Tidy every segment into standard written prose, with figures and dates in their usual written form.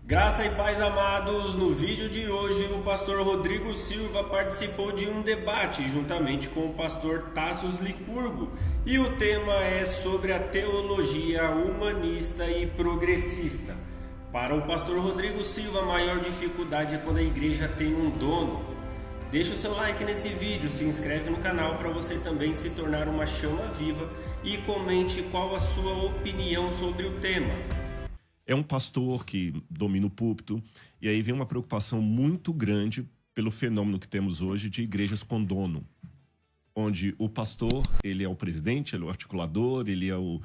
Graça e paz, amados. No vídeo de hoje, o pastor Rodrigo Silva participou de um debate juntamente com o pastor Tassos Licurgo, e o tema é sobre a teologia humanista e progressista. Para o pastor Rodrigo Silva, a maior dificuldade é quando a igreja tem um dono. Deixa o seu like nesse vídeo, se inscreve no canal para você também se tornar uma chama viva e comente qual a sua opinião sobre o tema. É um pastor que domina o púlpito, e aí vem uma preocupação muito grande pelo fenômeno que temos hoje de igrejas com dono, onde o pastor, ele é o presidente, ele é o articulador, ele é o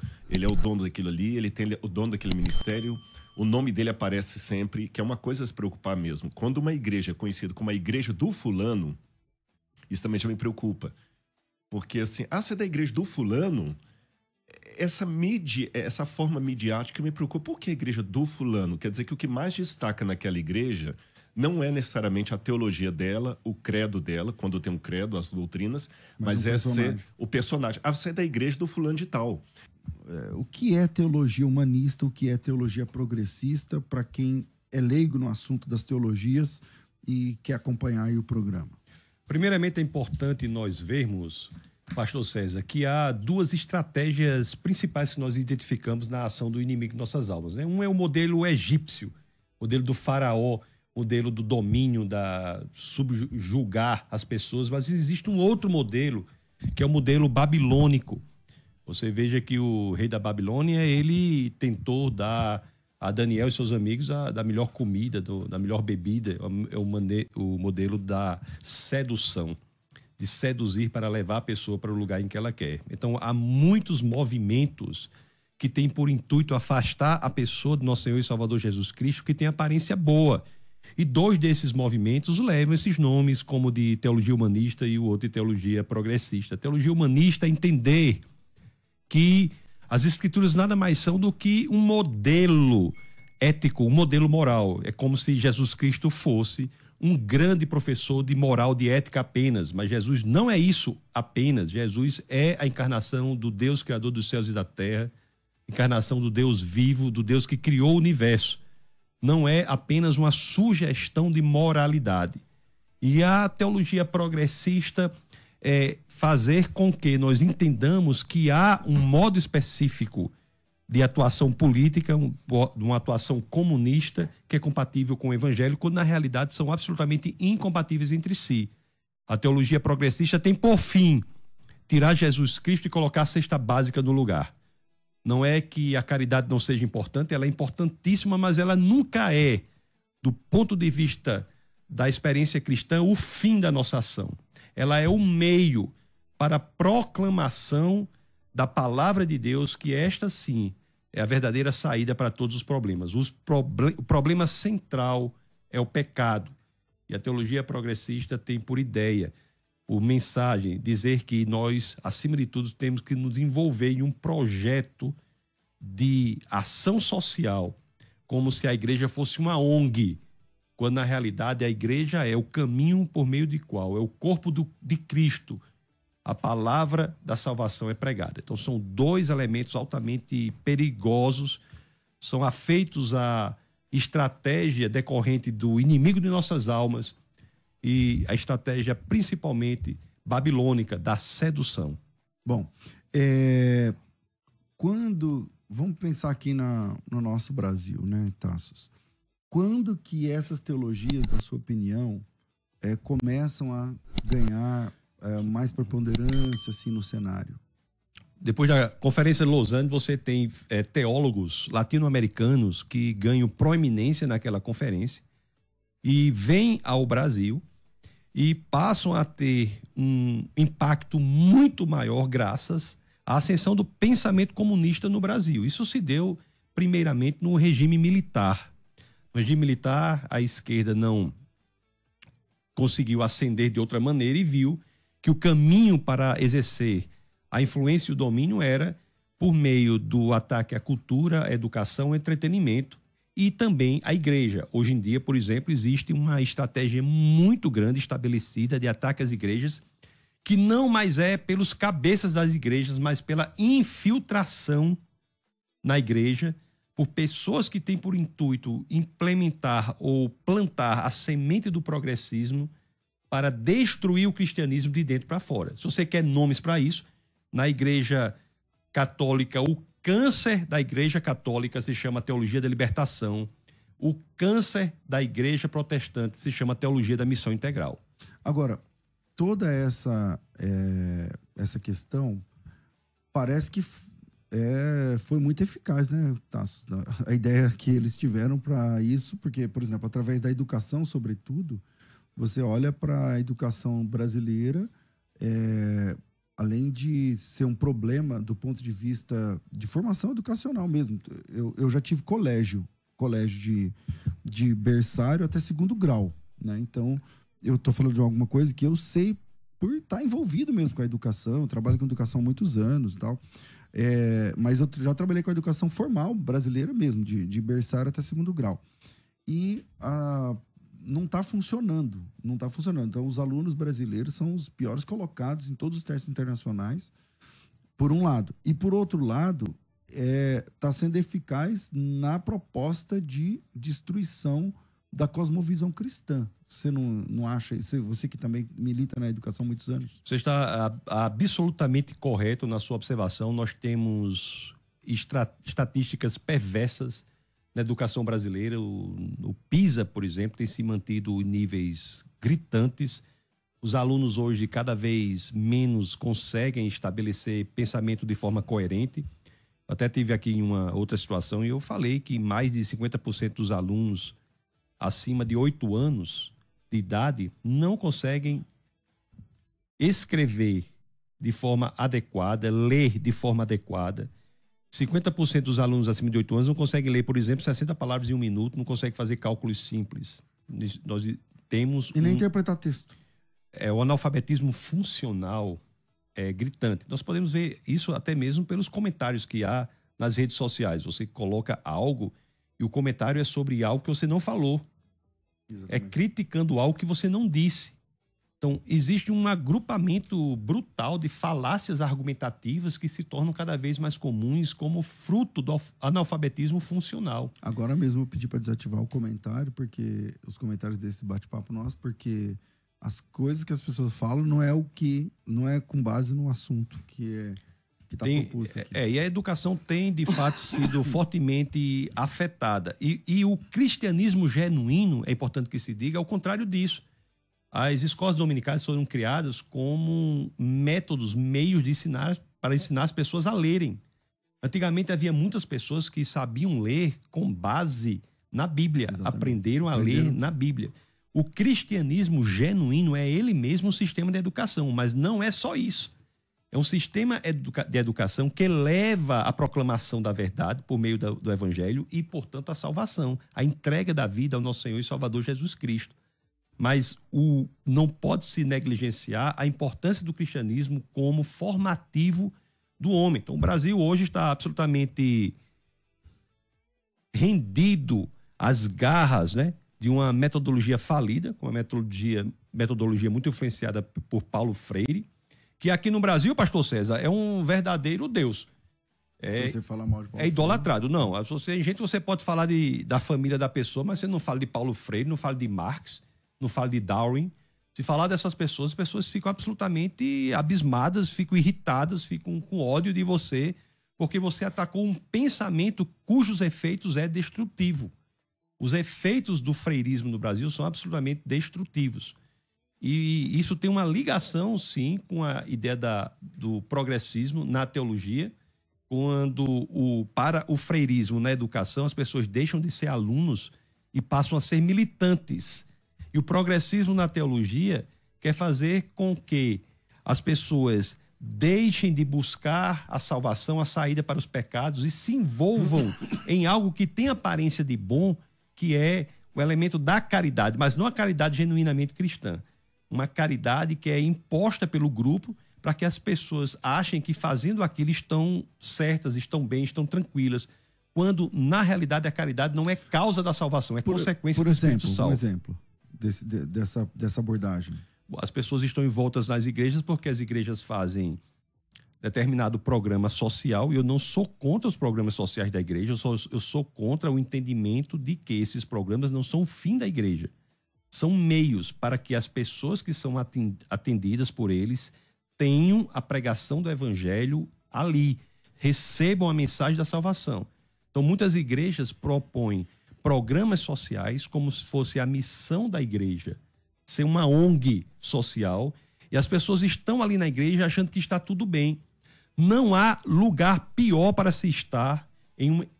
dono daquilo ali, ele tem o dono daquele ministério, o nome dele aparece sempre, que é uma coisa a se preocupar mesmo. Quando uma igreja é conhecida como a igreja do fulano, isso também já me preocupa, porque assim, você é da igreja do fulano? Essa forma midiática me preocupa. Por que a igreja do fulano? Quer dizer que o que mais destaca naquela igreja não é necessariamente a teologia dela, o credo dela, quando tem um credo, as doutrinas, mas é ser o personagem. Você é da igreja do fulano de tal. O que é teologia humanista, o que é teologia progressista, para quem é leigo no assunto das teologias e quer acompanhar aí o programa? Primeiramente, é importante nós vermos, pastor César, que há duas estratégias principais que nós identificamos na ação do inimigo de nossas almas, né? Um é o modelo egípcio, modelo do faraó, modelo do domínio, da subjugar as pessoas, mas existe um outro modelo, que é o modelo babilônico. Você veja que o rei da Babilônia, ele tentou dar a Daniel e seus amigos da melhor comida, da melhor bebida, é o modelo da sedução, de seduzir para levar a pessoa para o lugar em que ela quer. Então, há muitos movimentos que têm por intuito afastar a pessoa do nosso Senhor e Salvador Jesus Cristo, que tem aparência boa. E dois desses movimentos levam esses nomes, como de teologia humanista e o outro de teologia progressista. A teologia humanista é entender que as escrituras nada mais são do que um modelo ético, um modelo moral. É como se Jesus Cristo fosse um grande professor de moral, de ética apenas, mas Jesus não é isso apenas. Jesus é a encarnação do Deus criador dos céus e da terra, encarnação do Deus vivo, do Deus que criou o universo. Não é apenas uma sugestão de moralidade. E a teologia progressista é fazer com que nós entendamos que há um modo específico de atuação política, uma atuação comunista que é compatível com o evangelho, quando na realidade são absolutamente incompatíveis entre si. A teologia progressista tem por fim tirar Jesus Cristo e colocar a cesta básica no lugar. Não é que a caridade não seja importante, ela é importantíssima, mas ela nunca é, do ponto de vista da experiência cristã, o fim da nossa ação. Ela é o meio para a proclamação da palavra de Deus, que esta sim é a verdadeira saída para todos os problemas. O problema central é o pecado. E a teologia progressista tem por ideia, por mensagem, dizer que nós, acima de tudo, temos que nos envolver em um projeto de ação social, como se a igreja fosse uma ONG, quando na realidade a igreja é o caminho por meio de qual? É o corpo de Cristo. A palavra da salvação é pregada. Então são dois elementos altamente perigosos, são afeitos à estratégia decorrente do inimigo de nossas almas e a estratégia principalmente babilônica da sedução. Bom, vamos pensar aqui no nosso Brasil, né, Tassos? Quando que essas teologias, na sua opinião, começam a ganhar mais preponderância assim, no cenário? Depois da Conferência de Lausanne, você tem teólogos latino-americanos que ganham proeminência naquela conferência e vêm ao Brasil e passam a ter um impacto muito maior graças à ascensão do pensamento comunista no Brasil. Isso se deu primeiramente no regime militar. No regime militar, a esquerda não conseguiu ascender de outra maneira e viu que o caminho para exercer a influência e o domínio era por meio do ataque à cultura, à educação, ao entretenimento e também à igreja. Hoje em dia, por exemplo, existe uma estratégia muito grande estabelecida de ataque às igrejas, que não mais é pelos cabeças das igrejas, mas pela infiltração na igreja por pessoas que têm por intuito implementar ou plantar a semente do progressismo para destruir o cristianismo de dentro para fora. Se você quer nomes para isso, na Igreja Católica, o câncer da Igreja Católica se chama Teologia da Libertação. O câncer da Igreja Protestante se chama Teologia da Missão Integral. Agora, toda essa questão parece que foi muito eficaz, né, Tasso? A ideia que eles tiveram para isso, porque, por exemplo, através da educação, sobretudo, você olha para a educação brasileira, além de ser um problema do ponto de vista de formação educacional mesmo. Eu já tive colégio de berçário até 2º grau, né? Então, eu estou falando de alguma coisa que eu sei por estar envolvido mesmo com a educação, eu trabalho com educação há muitos anos e tal. Mas eu já trabalhei com a educação formal brasileira mesmo, de berçário até 2º grau. E não está funcionando. Então, os alunos brasileiros são os piores colocados em todos os testes internacionais, por um lado. E, por outro lado, está sendo eficaz na proposta de destruição da cosmovisão cristã. Você não acha isso? Você que também milita na educação há muitos anos? Você está absolutamente correto na sua observação. Nós temos estatísticas perversas na educação brasileira. O PISA, por exemplo, tem se mantido em níveis gritantes. Os alunos hoje cada vez menos conseguem estabelecer pensamento de forma coerente. Eu até tive aqui em uma outra situação e eu falei que mais de 50% dos alunos acima de 8 anos de idade não conseguem escrever de forma adequada, ler de forma adequada. 50% dos alunos acima de 8 anos não conseguem ler, por exemplo, 60 palavras em 1 minuto, não conseguem fazer cálculos simples. Nós temos nem interpretar texto. O analfabetismo funcional é gritante. Nós podemos ver isso até mesmo pelos comentários que há nas redes sociais. Você coloca algo e o comentário é sobre algo que você não falou. Exatamente. É criticando algo que você não disse. Então, existe um agrupamento brutal de falácias argumentativas que se tornam cada vez mais comuns como fruto do analfabetismo funcional. Agora mesmo eu pedi para desativar o comentário, porque os comentários desse bate-papo nosso, porque as coisas que as pessoas falam não é com base no assunto que está proposto aqui. E a educação tem, de fato, sido fortemente afetada. E o cristianismo genuíno, é importante que se diga, é o contrário disso. As escolas dominicais foram criadas como métodos, meios de ensinar, para ensinar as pessoas a lerem. Antigamente havia muitas pessoas que sabiam ler com base na Bíblia. Exatamente. Aprenderam a ler na Bíblia. O cristianismo genuíno é ele mesmo um sistema de educação, mas não é só isso. É um sistema de educação que leva a proclamação da verdade por meio do Evangelho e, portanto, a salvação, a entrega da vida ao nosso Senhor e Salvador Jesus Cristo. Mas não pode se negligenciar a importância do cristianismo como formativo do homem. Então, o Brasil hoje está absolutamente rendido às garras, né, de uma metodologia falida, com uma metodologia muito influenciada por Paulo Freire, que aqui no Brasil, pastor César, é um verdadeiro Deus. Se você fala mal de Paulo Freire, idolatrado. Não, você pode falar da família da pessoa, mas você não fala de Paulo Freire, não fala de Marx, não fala de Darwin. Se falar dessas pessoas, as pessoas ficam absolutamente abismadas, ficam irritadas, ficam com ódio de você, porque você atacou um pensamento cujos efeitos é destrutivo. Os efeitos do freirismo no Brasil são absolutamente destrutivos. E isso tem uma ligação, sim, com a ideia do progressismo na teologia, quando para o freirismo na educação, as pessoas deixam de ser alunos e passam a ser militantes. E o progressismo na teologia quer fazer com que as pessoas deixem de buscar a salvação, a saída para os pecados e se envolvam em algo que tem aparência de bom, que é o elemento da caridade, mas não a caridade genuinamente cristã. Uma caridade que é imposta pelo grupo para que as pessoas achem que fazendo aquilo estão certas, estão bem, estão tranquilas, quando na realidade a caridade não é causa da salvação, é consequência do Espírito Santo. Por exemplo, dessa abordagem. As pessoas estão envoltas nas igrejas porque as igrejas fazem determinado programa social, e eu não sou contra os programas sociais da igreja, eu sou contra o entendimento de que esses programas não são o fim da igreja. São meios para que as pessoas que são atendidas por eles tenham a pregação do evangelho ali, recebam a mensagem da salvação. Então, muitas igrejas propõem programas sociais como se fosse a missão da igreja, ser uma ONG social, e as pessoas estão ali na igreja achando que está tudo bem. Não há lugar pior para se estar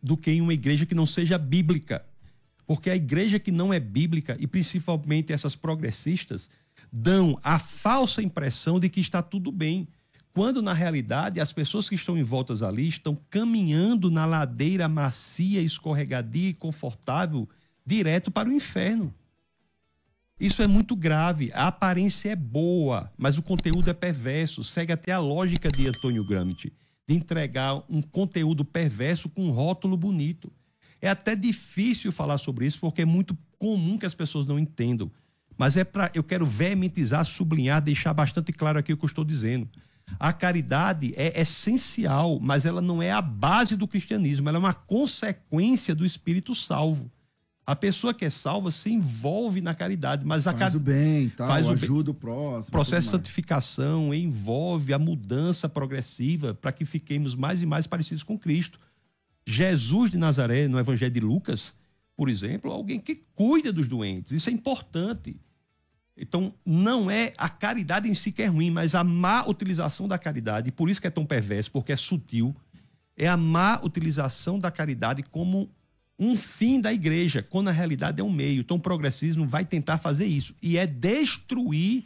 do que em uma igreja que não seja bíblica. Porque a igreja que não é bíblica, e principalmente essas progressistas, dão a falsa impressão de que está tudo bem, quando na realidade as pessoas que estão em volta ali estão caminhando na ladeira macia, escorregadia e confortável, direto para o inferno. Isso é muito grave. A aparência é boa, mas o conteúdo é perverso. Segue até a lógica de Antônio Gramsci, de entregar um conteúdo perverso com um rótulo bonito. É até difícil falar sobre isso, porque é muito comum que as pessoas não entendam. Mas eu quero veementizar, sublinhar, deixar bastante claro aqui o que eu estou dizendo. A caridade é essencial, mas ela não é a base do cristianismo, ela é uma consequência do espírito salvo. A pessoa que é salva se envolve na caridade, mas faz o bem, ajuda o próximo. O processo de santificação envolve a mudança progressiva para que fiquemos mais e mais parecidos com Cristo. Jesus de Nazaré, no Evangelho de Lucas, por exemplo, alguém que cuida dos doentes. Isso é importante. Então, não é a caridade em si que é ruim, mas a má utilização da caridade, e por isso que é tão perverso, porque é sutil, é a má utilização da caridade como um fim da igreja, quando na realidade é um meio. Então, o progressismo vai tentar fazer isso, e é destruir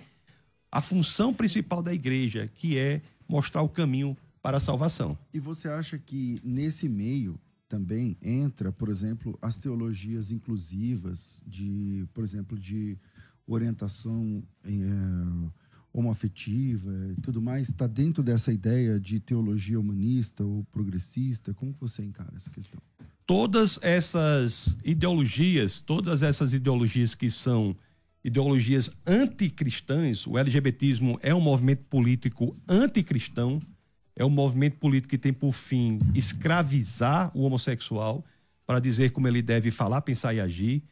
a função principal da igreja, que é mostrar o caminho para a salvação. E você acha que nesse meio também entra, por exemplo, as teologias inclusivas, por exemplo, de orientação homoafetiva e tudo mais, está dentro dessa ideia de teologia humanista ou progressista? Como você encara essa questão? Todas essas ideologias que são ideologias anticristãs, o LGBTismo é um movimento político anticristão, é um movimento político que tem por fim escravizar o homossexual para dizer como ele deve falar, pensar e agir.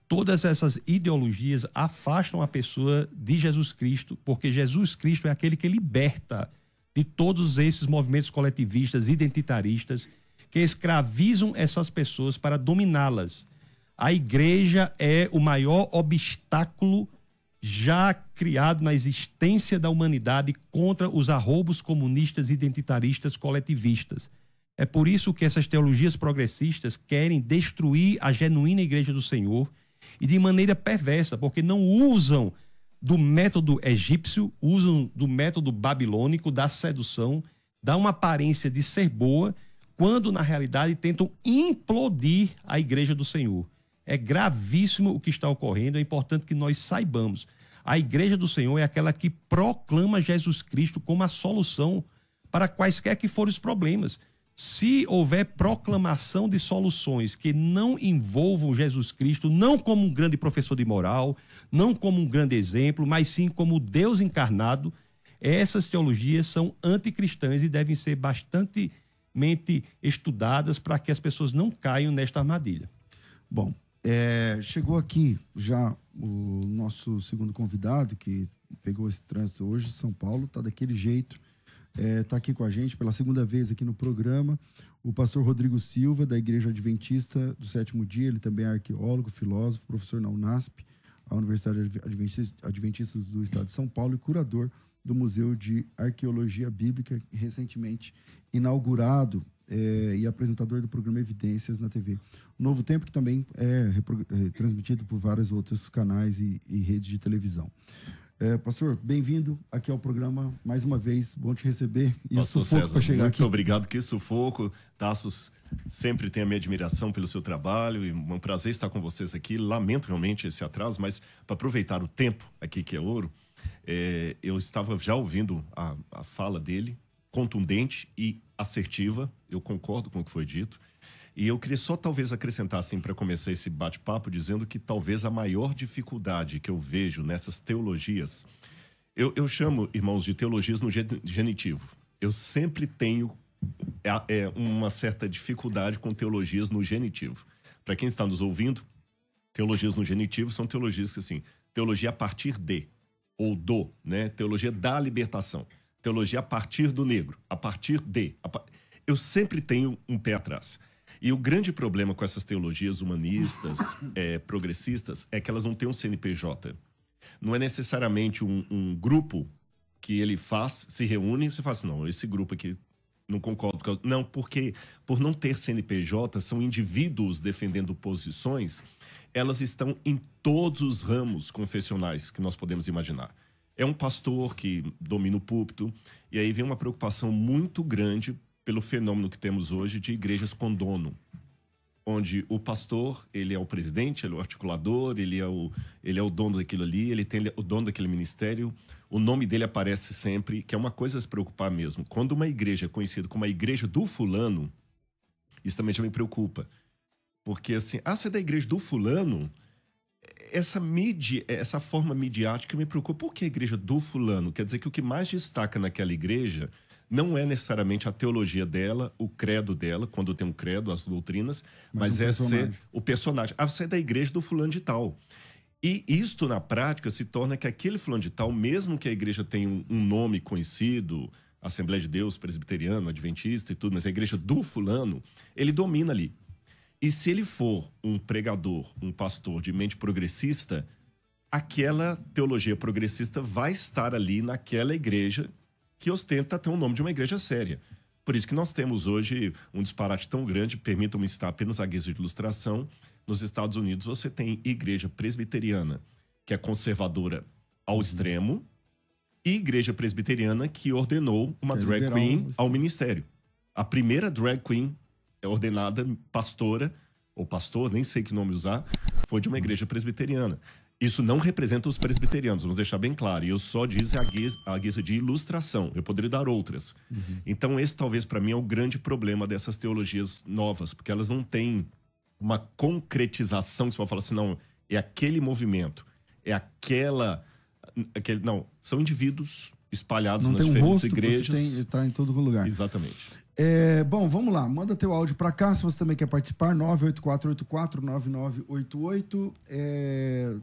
Todas essas ideologias afastam a pessoa de Jesus Cristo, porque Jesus Cristo é aquele que liberta de todos esses movimentos coletivistas, identitaristas, que escravizam essas pessoas para dominá-las. A igreja é o maior obstáculo já criado na existência da humanidade contra os arroubos comunistas, identitaristas, coletivistas. É por isso que essas teologias progressistas querem destruir a genuína igreja do Senhor, e de maneira perversa, porque não usam do método egípcio, usam do método babilônico, da sedução, dá uma aparência de ser boa, quando na realidade tentam implodir a igreja do Senhor. É gravíssimo o que está ocorrendo, é importante que nós saibamos. A igreja do Senhor é aquela que proclama Jesus Cristo como a solução para quaisquer que forem os problemas. Se houver proclamação de soluções que não envolvam Jesus Cristo, não como um grande professor de moral, não como um grande exemplo, mas sim como Deus encarnado, essas teologias são anticristãs e devem ser bastante estudadas para que as pessoas não caiam nesta armadilha. Bom, chegou aqui já o nosso segundo convidado, que pegou esse trânsito hoje, São Paulo, está daquele jeito, está aqui com a gente pela segunda vez aqui no programa, o pastor Rodrigo Silva, da Igreja Adventista do Sétimo Dia. Ele também é arqueólogo, filósofo, professor na UNASP, a Universidade Adventista do Estado de São Paulo, e curador do Museu de Arqueologia Bíblica, recentemente inaugurado, e apresentador do programa Evidências na TV Novo Tempo, que também é transmitido por vários outros canais e redes de televisão. Pastor, bem-vindo aqui ao programa mais uma vez, bom te receber. E Pastor sufoco César, para chegar muito aqui. obrigado, que sufoco. Tassos, sempre tem a minha admiração pelo seu trabalho, e um prazer estar com vocês aqui. Lamento realmente esse atraso, mas para aproveitar o tempo aqui, que é ouro, eu estava já ouvindo a fala dele, contundente e assertiva. Eu concordo com o que foi dito. E eu queria só talvez acrescentar, assim, para começar esse bate-papo, dizendo que talvez a maior dificuldade que eu vejo nessas teologias, eu chamo, irmãos, de teologias no genitivo. eu sempre tenho uma certa dificuldade com teologias no genitivo. Para quem está nos ouvindo, teologias no genitivo são teologias que, assim, teologia a partir de, ou do, né? Teologia da libertação. Teologia a partir do negro, a partir de. Eu sempre tenho um pé atrás. E o grande problema com essas teologias humanistas, progressistas, é que elas não têm um CNPJ. Não é necessariamente um grupo que ele se reúne, e você fala assim, não, esse grupo aqui não concordo com... Não, porque por não ter CNPJ, são indivíduos defendendo posições, elas estão em todos os ramos confessionais que nós podemos imaginar. É um pastor que domina o púlpito, e aí vem uma preocupação muito grande pelo fenômeno que temos hoje de igrejas com dono, onde o pastor, ele é o presidente, ele é o articulador, ele é o dono daquilo ali, ele tem o dono daquele ministério, o nome dele aparece sempre, que é uma coisa a se preocupar mesmo. Quando uma igreja é conhecida como a igreja do fulano, isso também já me preocupa. Porque assim, você é da igreja do fulano, essa forma midiática me preocupa. Por que a igreja do fulano? Quer dizer que o que mais destaca naquela igreja não é necessariamente a teologia dela, o credo dela, quando tem um credo, as doutrinas, mas é ser o personagem. Você é da igreja do fulano de tal. E isto, na prática, se torna que aquele fulano de tal, mesmo que a igreja tenha um nome conhecido, Assembleia de Deus, presbiteriano, adventista e tudo, mas a igreja do fulano, ele domina ali. E se ele for um pregador, um pastor de mente progressista, aquela teologia progressista vai estar ali naquela igreja que ostenta ter o nome de uma igreja séria. Por isso que nós temos hoje um disparate tão grande, permitam-me citar apenas a guisa de ilustração. Nos Estados Unidos você tem igreja presbiteriana, que é conservadora ao extremo, e igreja presbiteriana que ordenou uma drag queen ao ministério. A primeira drag queen ordenada ordenada ou pastor, nem sei que nome usar, foi de uma igreja presbiteriana. Isso não representa os presbiterianos, vamos deixar bem claro. E eu só disse a guisa de ilustração. Eu poderia dar outras. Então, esse talvez para mim é o grande problema dessas teologias novas, porque elas não têm uma concretização que você pode falar assim, não, é aquele movimento, é não, são indivíduos espalhados nas diferentes igrejas. Está em todo lugar. Exatamente. Bom, vamos lá. Manda teu áudio para cá, se você também quer participar, 984849988.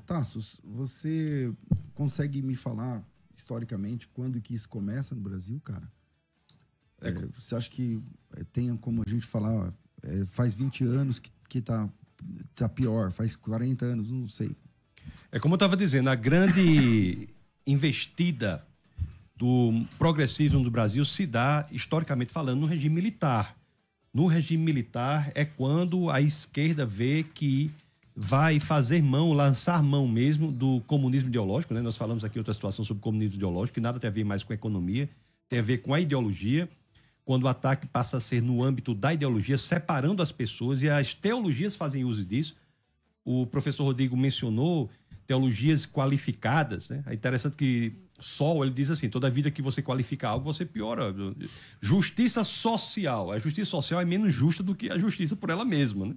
Tassos, você consegue me falar, historicamente, quando que isso começa no Brasil, cara? Você acha que tem como a gente falar, faz 20 anos que tá pior, faz 40 anos, não sei. É como eu estava dizendo, a grande investida do progressismo do Brasil se dá, historicamente falando, no regime militar. No regime militar é quando a esquerda vê que vai fazer lançar mão mesmo do comunismo ideológico, né? Nós falamos aqui outra situação sobre comunismo ideológico, que nada tem a ver mais com a economia, tem a ver com a ideologia, quando o ataque passa a ser no âmbito da ideologia, separando as pessoas, e as teologias fazem uso disso. O professor Rodrigo mencionou teologias qualificadas, né? É interessante que ele diz assim, toda vida que você qualifica algo, você piora. Justiça social. A justiça social é menos justa do que a justiça por ela mesma, né?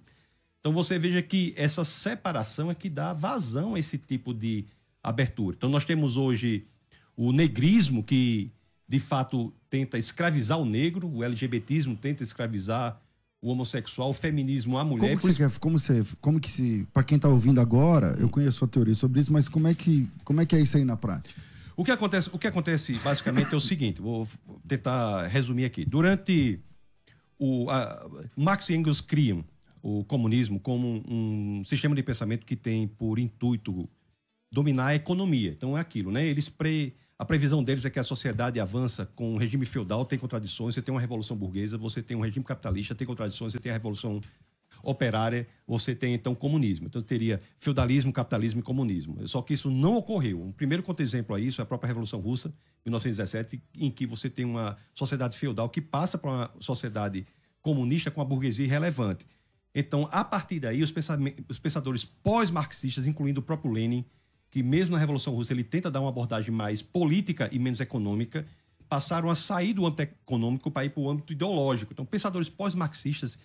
Então você veja que essa separação é que dá vazão a esse tipo de abertura. Então nós temos hoje o negrismo, que de fato tenta escravizar o negro, o LGBTismo tenta escravizar o homossexual, o feminismo, a mulher. Como que se, para quem está ouvindo agora, eu conheço a teoria sobre isso, mas como é que é isso aí na prática? O que acontece basicamente é o seguinte, vou tentar resumir aqui. Durante Marx e Engels criam o comunismo como um sistema de pensamento que tem por intuito dominar a economia. Então é aquilo, né? A previsão deles é que a sociedade avança com um regime feudal, tem contradições, você tem uma revolução burguesa, você tem um regime capitalista, tem contradições, você tem a revolução operária, você tem então comunismo. Então teria feudalismo, capitalismo e comunismo. Só que isso não ocorreu. Um primeiro contra-exemplo a isso é a própria Revolução Russa, 1917, em que você tem uma sociedade feudal que passa para uma sociedade comunista com a burguesia irrelevante. Então, a partir daí, os pensadores pós-marxistas, incluindo o próprio Lenin, que mesmo na Revolução Russa ele tenta dar uma abordagem mais política e menos econômica, passaram a sair do âmbito econômico para ir para o âmbito ideológico. Então, pensadores pós-marxistas,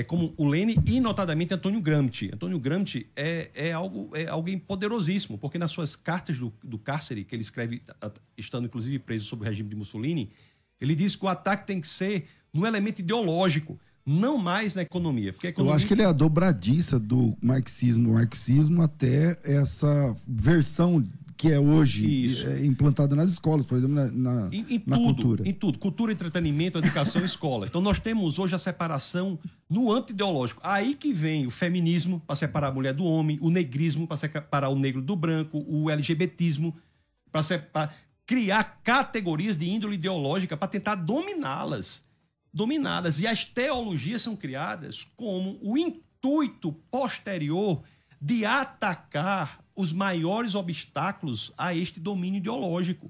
como o Lenin e, notadamente, Antônio Gramsci. Antônio Gramsci é alguém poderosíssimo, porque nas suas cartas do cárcere, que ele escreve, estando inclusive preso sob o regime de Mussolini, Ele diz que o ataque tem que ser no elemento ideológico, não mais na economia. Porque a economia... Eu acho que ele é a dobradiça do marxismo. O marxismo até essa versão que é hoje implantada nas escolas, por exemplo, na cultura. Em tudo. Cultura, entretenimento, educação, escola. Então nós temos hoje a separação no âmbito ideológico. Aí que vem o feminismo, para separar a mulher do homem, o negrismo, para separar o negro do branco, o LGBTismo, para criar categorias de índole ideológica para tentar dominá-las. E as teologias são criadas como o intuito posterior de atacar os maiores obstáculos a este domínio ideológico.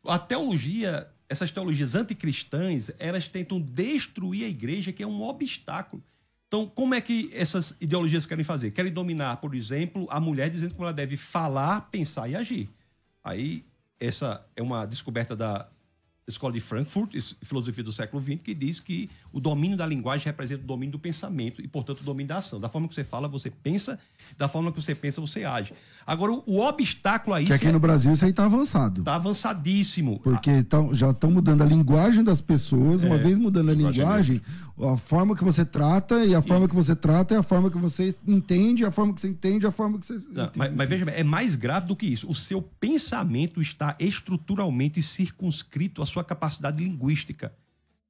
A teologia, essas teologias anticristãs, elas tentam destruir a igreja, que é um obstáculo. Então, como é que essas ideologias querem fazer? Querem dominar, por exemplo, a mulher, dizendo como ela deve falar, pensar e agir. Aí, essa é uma descoberta da Escola de Frankfurt, filosofia do século XX, que diz que o domínio da linguagem representa o domínio do pensamento e, portanto, o domínio da ação. Da forma que você fala, você pensa, da forma que você pensa, você age. Agora, o obstáculo a isso... Que aqui no Brasil isso aí está avançado. Está avançadíssimo. Porque já estão mudando a linguagem das pessoas, uma vez mudando a linguagem, a forma que você trata, e a forma que você trata é a forma que você entende, a forma que você entende, a forma que você... Mas veja bem, é mais grave do que isso. O seu pensamento está estruturalmente circunscrito à sua capacidade linguística.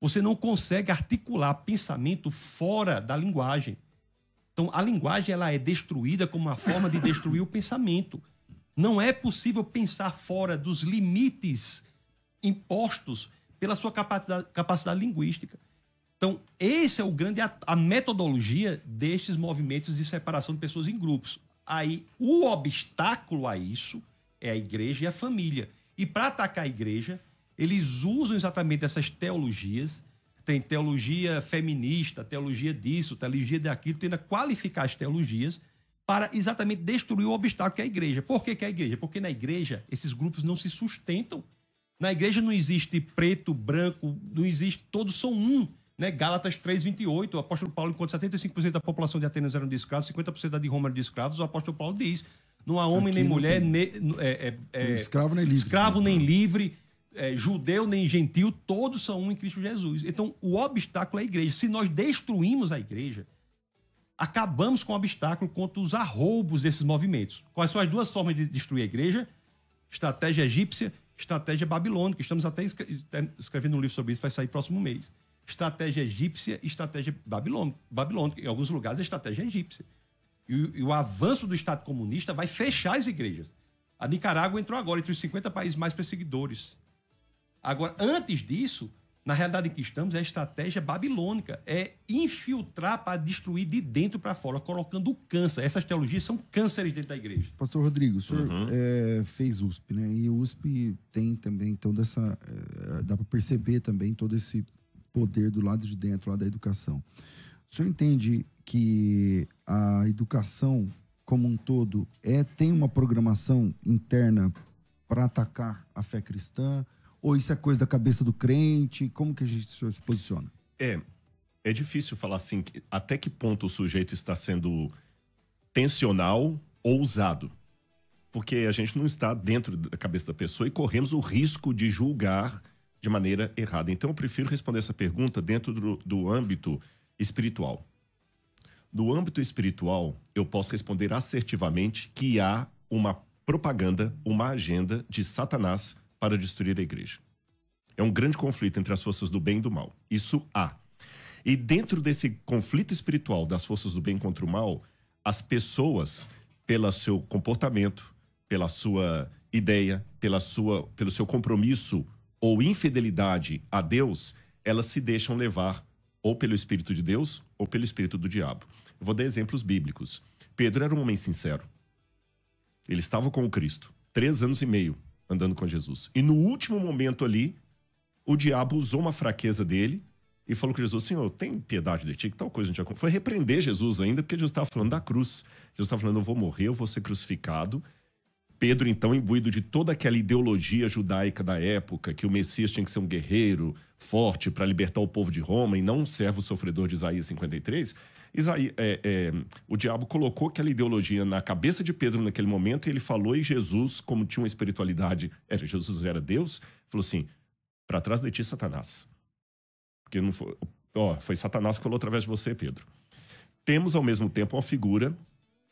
Você não consegue articular pensamento fora da linguagem. Então, a linguagem ela é destruída como uma forma de destruir o pensamento. Não é possível pensar fora dos limites impostos pela sua capacidade linguística. Então, esse é o grande... a metodologia destes movimentos de separação de pessoas em grupos. Aí, o obstáculo a isso é a igreja e a família. E para atacar a igreja, eles usam exatamente essas teologias. Tem teologia feminista, teologia disso, teologia daquilo, tentando qualificar as teologias para exatamente destruir o obstáculo que é a igreja. Por que é a igreja? Porque na igreja esses grupos não se sustentam. Na igreja não existe preto, branco, não existe, todos são um. Né? Gálatas 3:28, o apóstolo Paulo, enquanto 75% da população de Atenas eram de escravos, 50% da de Roma eram de escravos, o apóstolo Paulo diz, não há homem aqui nem não mulher, escravo nem livre. Escravo nem livre, judeu nem gentil, todos são um em Cristo Jesus. Então, o obstáculo é a igreja. Se nós destruímos a igreja, acabamos com o obstáculo contra os arroubos desses movimentos. Quais são as duas formas de destruir a igreja? Estratégia egípcia, estratégia babilônica. Estamos até escrevendo um livro sobre isso, vai sair próximo mês. Estratégia egípcia e estratégia babilônica. Em alguns lugares, a estratégia é egípcia. E o avanço do Estado comunista vai fechar as igrejas. A Nicarágua entrou agora entre os 50 países mais perseguidores. Agora, antes disso, na realidade em que estamos, é a estratégia babilônica. É infiltrar para destruir de dentro para fora, colocando o câncer. Essas teologias são cânceres dentro da igreja. Pastor Rodrigo, o senhor fez USP, né? E o USP tem também toda essa... dá para perceber também todo esse poder do lado de dentro, lá da educação. O senhor entende que a educação como um todo tem uma programação interna para atacar a fé cristã? Ou isso é coisa da cabeça do crente? Como que o senhor se posiciona? É difícil falar assim, até que ponto o sujeito está sendo tensional ou usado. Porque a gente não está dentro da cabeça da pessoa e corremos o risco de julgar de maneira errada. Então, eu prefiro responder essa pergunta dentro do âmbito espiritual. No âmbito espiritual, eu posso responder assertivamente que há uma propaganda, uma agenda de Satanás para destruir a igreja. É um grande conflito entre as forças do bem e do mal. Isso há. E dentro desse conflito espiritual das forças do bem contra o mal, as pessoas, pelo seu comportamento, pela sua ideia, pelo seu compromisso ou infidelidade a Deus, elas se deixam levar ou pelo Espírito de Deus ou pelo Espírito do diabo. Eu vou dar exemplos bíblicos. Pedro era um homem sincero. Ele estava com o Cristo, 3 anos e meio andando com Jesus. E no último momento ali, o diabo usou uma fraqueza dele e falou com Jesus, Senhor, tem piedade de ti, que tal coisa a gente já... Foi repreender Jesus ainda, porque Jesus estava falando da cruz. Jesus estava falando, eu vou morrer, eu vou ser crucificado. Pedro, então, imbuído de toda aquela ideologia judaica da época, que o Messias tinha que ser um guerreiro forte para libertar o povo de Roma e não um servo sofredor de Isaías 53, o diabo colocou aquela ideologia na cabeça de Pedro naquele momento e ele falou, e Jesus, como tinha uma espiritualidade, Jesus era Deus, falou assim, Para trás de ti, Satanás. Porque não foi... foi Satanás que falou através de você, Pedro. Temos, ao mesmo tempo, uma figura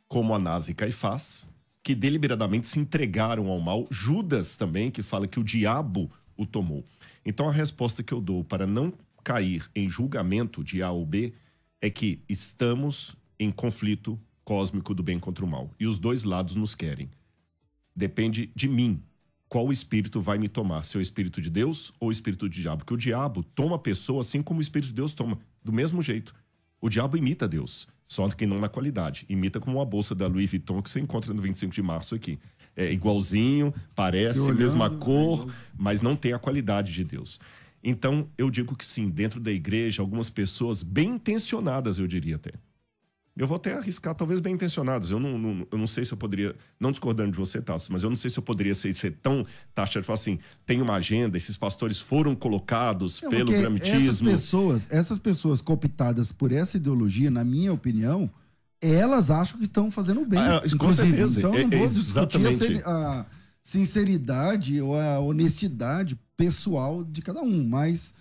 como Anás e Caifás, que deliberadamente se entregaram ao mal. Judas também, que fala que o diabo o tomou. Então, a resposta que eu dou para não cair em julgamento de A ou B é que estamos em conflito cósmico do bem contra o mal. E os dois lados nos querem. Depende de mim. Qual espírito vai me tomar? Se é o espírito de Deus ou o espírito do diabo? Porque o diabo toma a pessoa assim como o espírito de Deus toma. Do mesmo jeito. O diabo imita Deus. Só que não na qualidade. Imita como uma bolsa da Louis Vuitton que você encontra no 25 de março aqui. É igualzinho, parece, olhando, mesma cor, mas não tem a qualidade de Deus. Então, eu digo que sim, dentro da igreja, algumas pessoas bem intencionadas, eu diria até. Eu vou até arriscar, talvez bem intencionadas. Eu não sei se eu poderia, não discordando de você, Tasso, mas eu não sei se eu poderia ser tão taxa de falar assim, tem uma agenda, esses pastores foram colocados pelo gramitismo. Essas pessoas cooptadas por essa ideologia, na minha opinião, elas acham que estão fazendo bem. Com certeza. Então, eu não vou discutir a sinceridade ou a honestidade pessoal de cada um, mas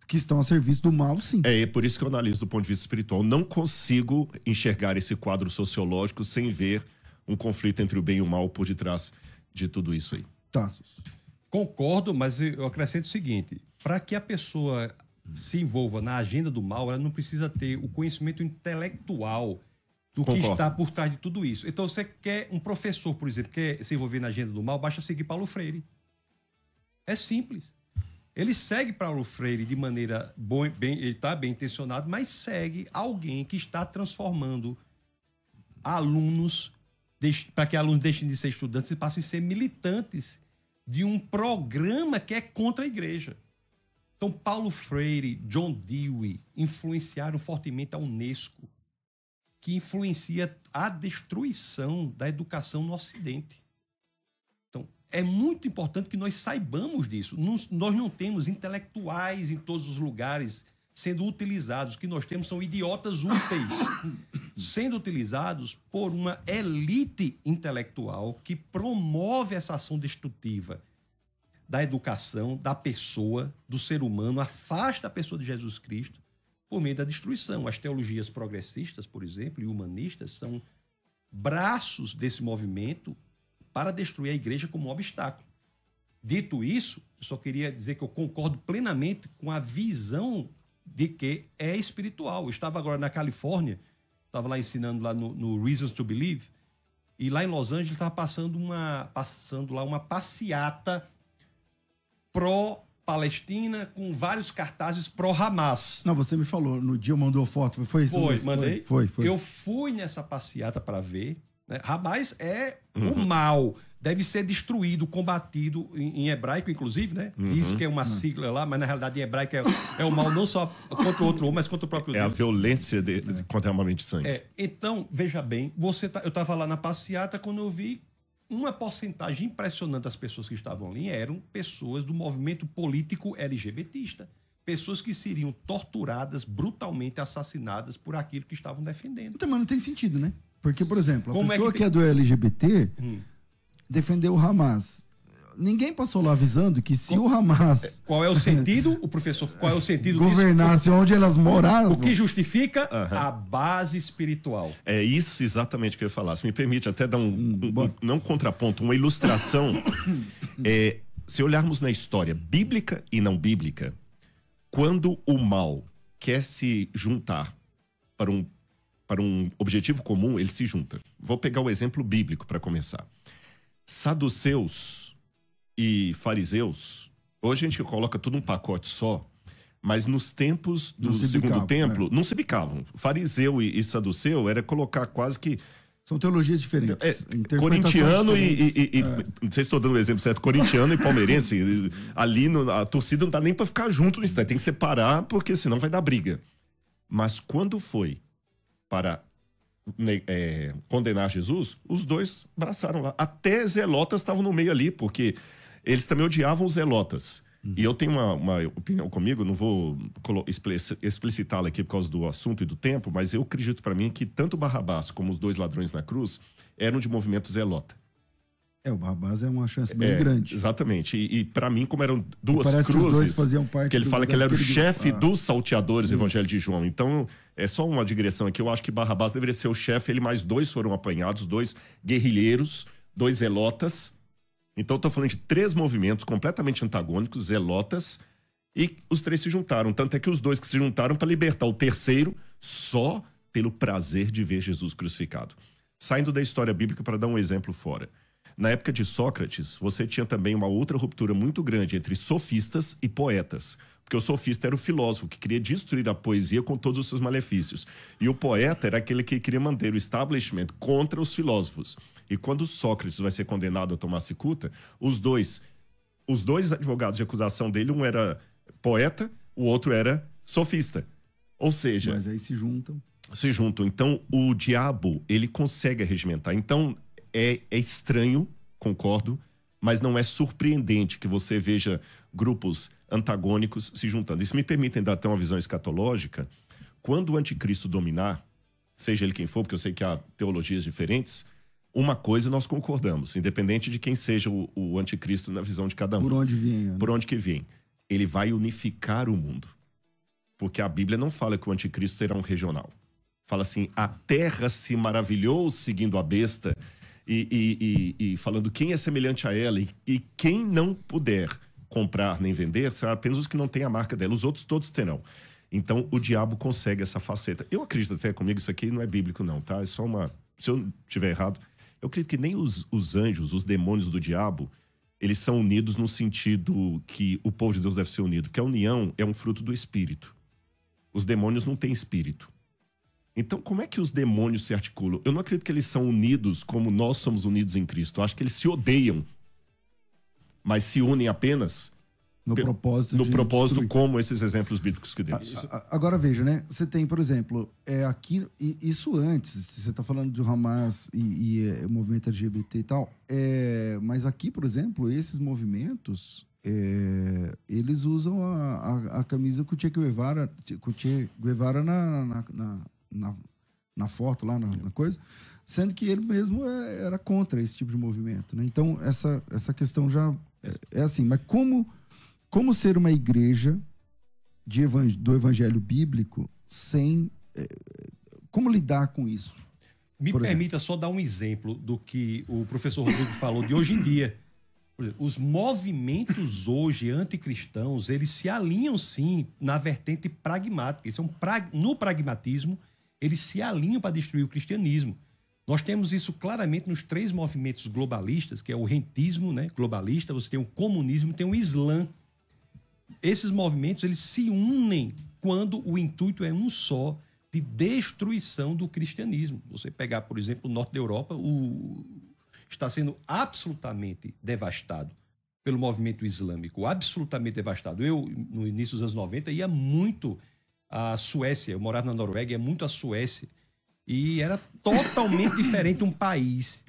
que estão a serviço do mal, sim. É por isso que eu analiso do ponto de vista espiritual. Não consigo enxergar esse quadro sociológico sem ver um conflito entre o bem e o mal por detrás de tudo isso aí. Tassos. Concordo, mas eu acrescento o seguinte: para que a pessoa se envolva na agenda do mal, ela não precisa ter o conhecimento intelectual do que está por trás de tudo isso. Então, você quer um professor, por exemplo, quer se envolver na agenda do mal, basta seguir Paulo Freire. É simples. Ele segue Paulo Freire de maneira ele está bem intencionado, mas segue alguém que está transformando alunos, para que alunos deixem de ser estudantes e passem a ser militantes de um programa que é contra a igreja. Então, Paulo Freire, John Dewey influenciaram fortemente a UNESCO, que influencia a destruição da educação no Ocidente. Então, é muito importante que nós saibamos disso. Nós não temos intelectuais em todos os lugares sendo utilizados. O que nós temos são idiotas úteis sendo utilizados por uma elite intelectual que promove essa ação destrutiva da educação, da pessoa, do ser humano, afasta a pessoa de Jesus Cristo por meio da destruição. As teologias progressistas, por exemplo, e humanistas são braços desse movimento para destruir a igreja como um obstáculo. Dito isso, eu só queria dizer que eu concordo plenamente com a visão de que é espiritual. Eu estava agora na Califórnia, estava lá ensinando lá no Reasons to Believe, e lá em Los Angeles estava passando lá uma passeata pró-Palestina com vários cartazes pró-Hamas. Não, você me falou, no dia mandou foto, foi isso? Foi, mandei. Foi. Eu fui nessa passeata para ver, né? Hamas é o mal, deve ser destruído, combatido, em hebraico, inclusive, né? Diz que é uma sigla lá, mas na realidade em hebraico é o mal não só contra o outro homem, mas contra o próprio Deus. É a violência contra a armamento de sangue. Então, veja bem, eu estava lá na passeata quando eu vi uma porcentagem impressionante das pessoas que estavam ali eram pessoas do movimento político LGBTista. Pessoas que seriam torturadas, brutalmente assassinadas por aquilo que estavam defendendo. Então, mas não tem sentido, né? Porque, por exemplo, a pessoa que é do LGBT defendeu o Hamas. Ninguém passou lá avisando que se o Hamas... Qual é o sentido, o professor, qual é o sentido governasse disso? Onde elas moravam... O que justifica a base espiritual. É isso exatamente que eu ia falar. Se me permite até dar não contraponto, uma ilustração. Se olharmos na história bíblica e não bíblica, quando o mal quer se juntar para um objetivo comum, ele se junta. Vou pegar o exemplo bíblico para começar. Saduceus e fariseus, hoje a gente coloca tudo num pacote só, mas nos tempos do segundo templo, não se bicavam. Fariseu e saduceu era colocar quase que... São teologias diferentes. Corintiano não sei se estou dando o exemplo certo, corintiano e palmeirense, ali a torcida não dá nem para ficar junto no instante, tem que separar, porque senão vai dar briga. Mas quando foi para condenar Jesus, os dois abraçaram lá. Até zelotas estavam no meio ali, porque eles também odiavam os zelotas. E eu tenho uma opinião comigo, não vou explicitá-la aqui por causa do assunto e do tempo, mas eu acredito para mim que tanto Barrabás como os dois ladrões na cruz eram de movimento zelota. O Barrabás é uma chance bem grande. Exatamente. E para mim, como eram duas parece cruzes, que os dois faziam parte que ele fala que ele era o chefe dos salteadores do Isso. Evangelho de João. Então, é só uma digressão aqui. Eu acho que Barrabás deveria ser o chefe. Ele mais 2 foram apanhados, 2 guerrilheiros, 2 zelotas. Então, estou falando de 3 movimentos completamente antagônicos, zelotas, e os 3 se juntaram. Tanto é que os 2 que se juntaram para libertar o terceiro só pelo prazer de ver Jesus crucificado. Saindo da história bíblica para dar um exemplo fora. Na época de Sócrates, você tinha também uma outra ruptura muito grande entre sofistas e poetas. Porque o sofista era o filósofo que queria destruir a poesia com todos os seus malefícios. E o poeta era aquele que queria manter o establishment contra os filósofos. E quando Sócrates vai ser condenado a tomar cicuta, os dois advogados de acusação dele, um era poeta, o outro era sofista. Ou seja... Mas aí se juntam. Então, o diabo, ele consegue regimentar. Então, é estranho, concordo, mas não é surpreendente que você veja grupos antagônicos se juntando. Isso me permite dar até uma visão escatológica. Quando o anticristo dominar, seja ele quem for, porque eu sei que há teologias diferentes, uma coisa nós concordamos, independente de quem seja o anticristo na visão de cada um. Por onde vem? Né? Por onde que vem. Ele vai unificar o mundo. Porque a Bíblia não fala que o anticristo será um regional. Fala assim, a terra se maravilhou seguindo a besta e falando quem é semelhante a ela e quem não puder comprar nem vender, será apenas os que não têm a marca dela. Os outros todos terão. Então, o diabo consegue essa faceta. Eu acredito até comigo, isso aqui não é bíblico não, tá? É só uma... Se eu estiver errado, eu acredito que nem os anjos, os demônios do diabo, eles são unidos no sentido que o povo de Deus deve ser unido. Que a união é um fruto do espírito. Os demônios não têm espírito. Então, como é que os demônios se articulam? Eu não acredito que eles são unidos como nós somos unidos em Cristo. Eu acho que eles se odeiam, mas se unem apenas no propósito destruir. Como esses exemplos bíblicos que demos. Agora veja, né? Você tem, por exemplo, aqui, isso antes, você está falando de Hamas e o movimento LGBT e tal, mas aqui, por exemplo, esses movimentos, eles usam a camisa com o Che Guevara na foto lá, na coisa, sendo que ele mesmo era contra esse tipo de movimento, né? Então, essa questão já é assim, mas como ser uma igreja do evangelho bíblico sem... como lidar com isso? Me permita só dar um exemplo do que o professor Rodrigo falou de hoje em dia. Por exemplo, os movimentos hoje anticristãos, eles se alinham sim na vertente pragmática. No pragmatismo, eles se alinham para destruir o cristianismo. Nós temos isso claramente nos 3 movimentos globalistas, que é o rentismo, né, globalista, você tem o comunismo, tem o Islã. Esses movimentos, eles se unem quando o intuito é um só, de destruição do cristianismo. Você pegar, por exemplo, o norte da Europa, está sendo absolutamente devastado pelo movimento islâmico, absolutamente devastado. Eu, no início dos anos 90, ia muito à Suécia, eu morava na Noruega, ia muito à Suécia, e era totalmente diferente um país.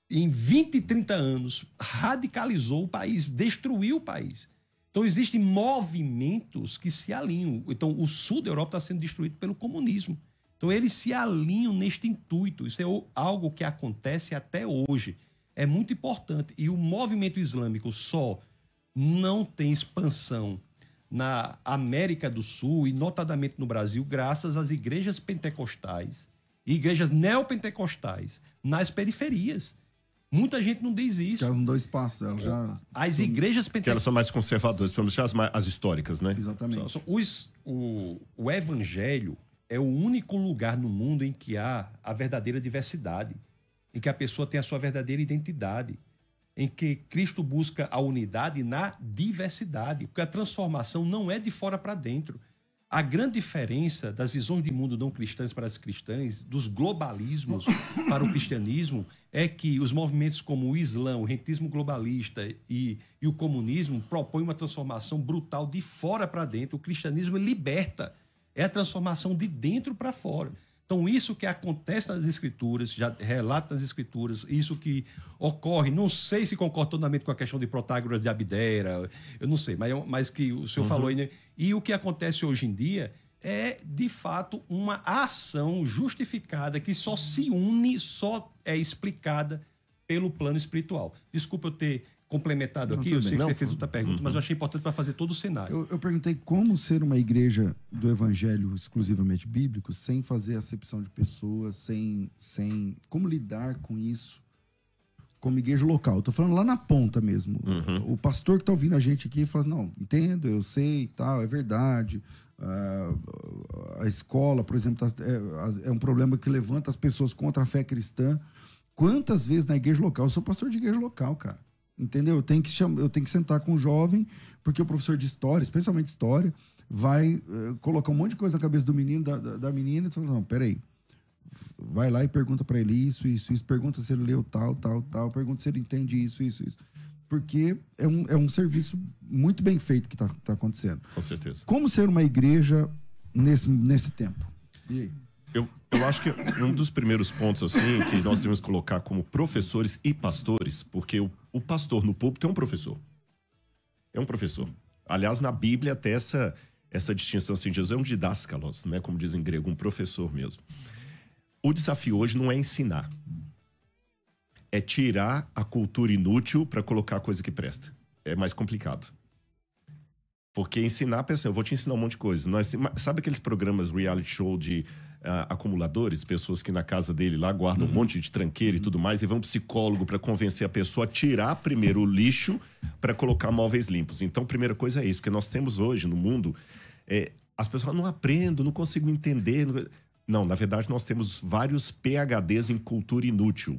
Em 20, 30 anos, radicalizou o país, destruiu o país. Então, existem movimentos que se alinham. Então, o sul da Europa está sendo destruído pelo comunismo. Então, eles se alinham neste intuito. Isso é algo que acontece até hoje. É muito importante. E o movimento islâmico só não tem expansão na América do Sul e, notadamente, no Brasil, graças às igrejas pentecostais e igrejas neopentecostais nas periferias. Muita gente não diz isso. Que elas não dão espaço. As igrejas pentecostais... Que elas são mais conservadoras, as históricas, né? Exatamente. O evangelho é o único lugar no mundo em que há a verdadeira diversidade, em que a pessoa tem a sua verdadeira identidade, em que Cristo busca a unidade na diversidade, porque a transformação não é de fora para dentro. A grande diferença das visões de mundo não cristãs para as cristãs, dos globalismos para o cristianismo, é que os movimentos como o Islã, o rentismo globalista e o comunismo propõem uma transformação brutal de fora para dentro. O cristianismo liberta, é a transformação de dentro para fora. Então, isso que acontece nas Escrituras, já relata nas Escrituras, isso que ocorre, não sei se concordo totalmente com a questão de Protágoras de Abdera, eu não sei, mas que o senhor falou aí, né? E o que acontece hoje em dia é, de fato, uma ação justificada que só se une, só é explicada pelo plano espiritual. Desculpa eu ter complementado aqui, eu sei que você fez outra pergunta, mas eu achei importante para fazer todo o cenário. Eu perguntei como ser uma igreja do evangelho exclusivamente bíblico, sem fazer acepção de pessoas, sem como lidar com isso como igreja local. Eu tô falando lá na ponta mesmo. O pastor que tá ouvindo a gente aqui fala, não, entendo, eu sei e tal, é verdade. A escola, por exemplo, é um problema que levanta as pessoas contra a fé cristã. Quantas vezes na igreja local? Eu sou pastor de igreja local, cara. Entendeu? Eu tenho que sentar com o jovem, porque o professor de história, especialmente história, vai colocar um monte de coisa na cabeça do menino, da menina, e fala, não, peraí. Vai lá e pergunta para ele isso, pergunta se ele leu tal, pergunta se ele entende isso. Porque é um serviço muito bem feito que tá acontecendo. Com certeza. Como ser uma igreja nesse tempo? E aí? Eu acho que um dos primeiros pontos assim que nós devemos colocar como professores e pastores, porque o pastor no púlpito é um professor. É um professor. Aliás, na Bíblia até essa distinção assim, Jesus é um didáskalos, né, como diz em grego, um professor mesmo. O desafio hoje não é ensinar. É tirar a cultura inútil para colocar a coisa que presta. É mais complicado. Porque ensinar, pensa, eu vou te ensinar um monte de coisa. Sabe aqueles programas reality show de acumuladores? Pessoas que na casa dele lá guardam um monte de tranqueira e tudo mais e vão psicólogo para convencer a pessoa a tirar primeiro o lixo para colocar móveis limpos. Então, a primeira coisa é isso. Porque nós temos hoje no mundo... as pessoas não aprendem, não consigo entender... Não, na verdade, nós temos vários PhDs em cultura inútil.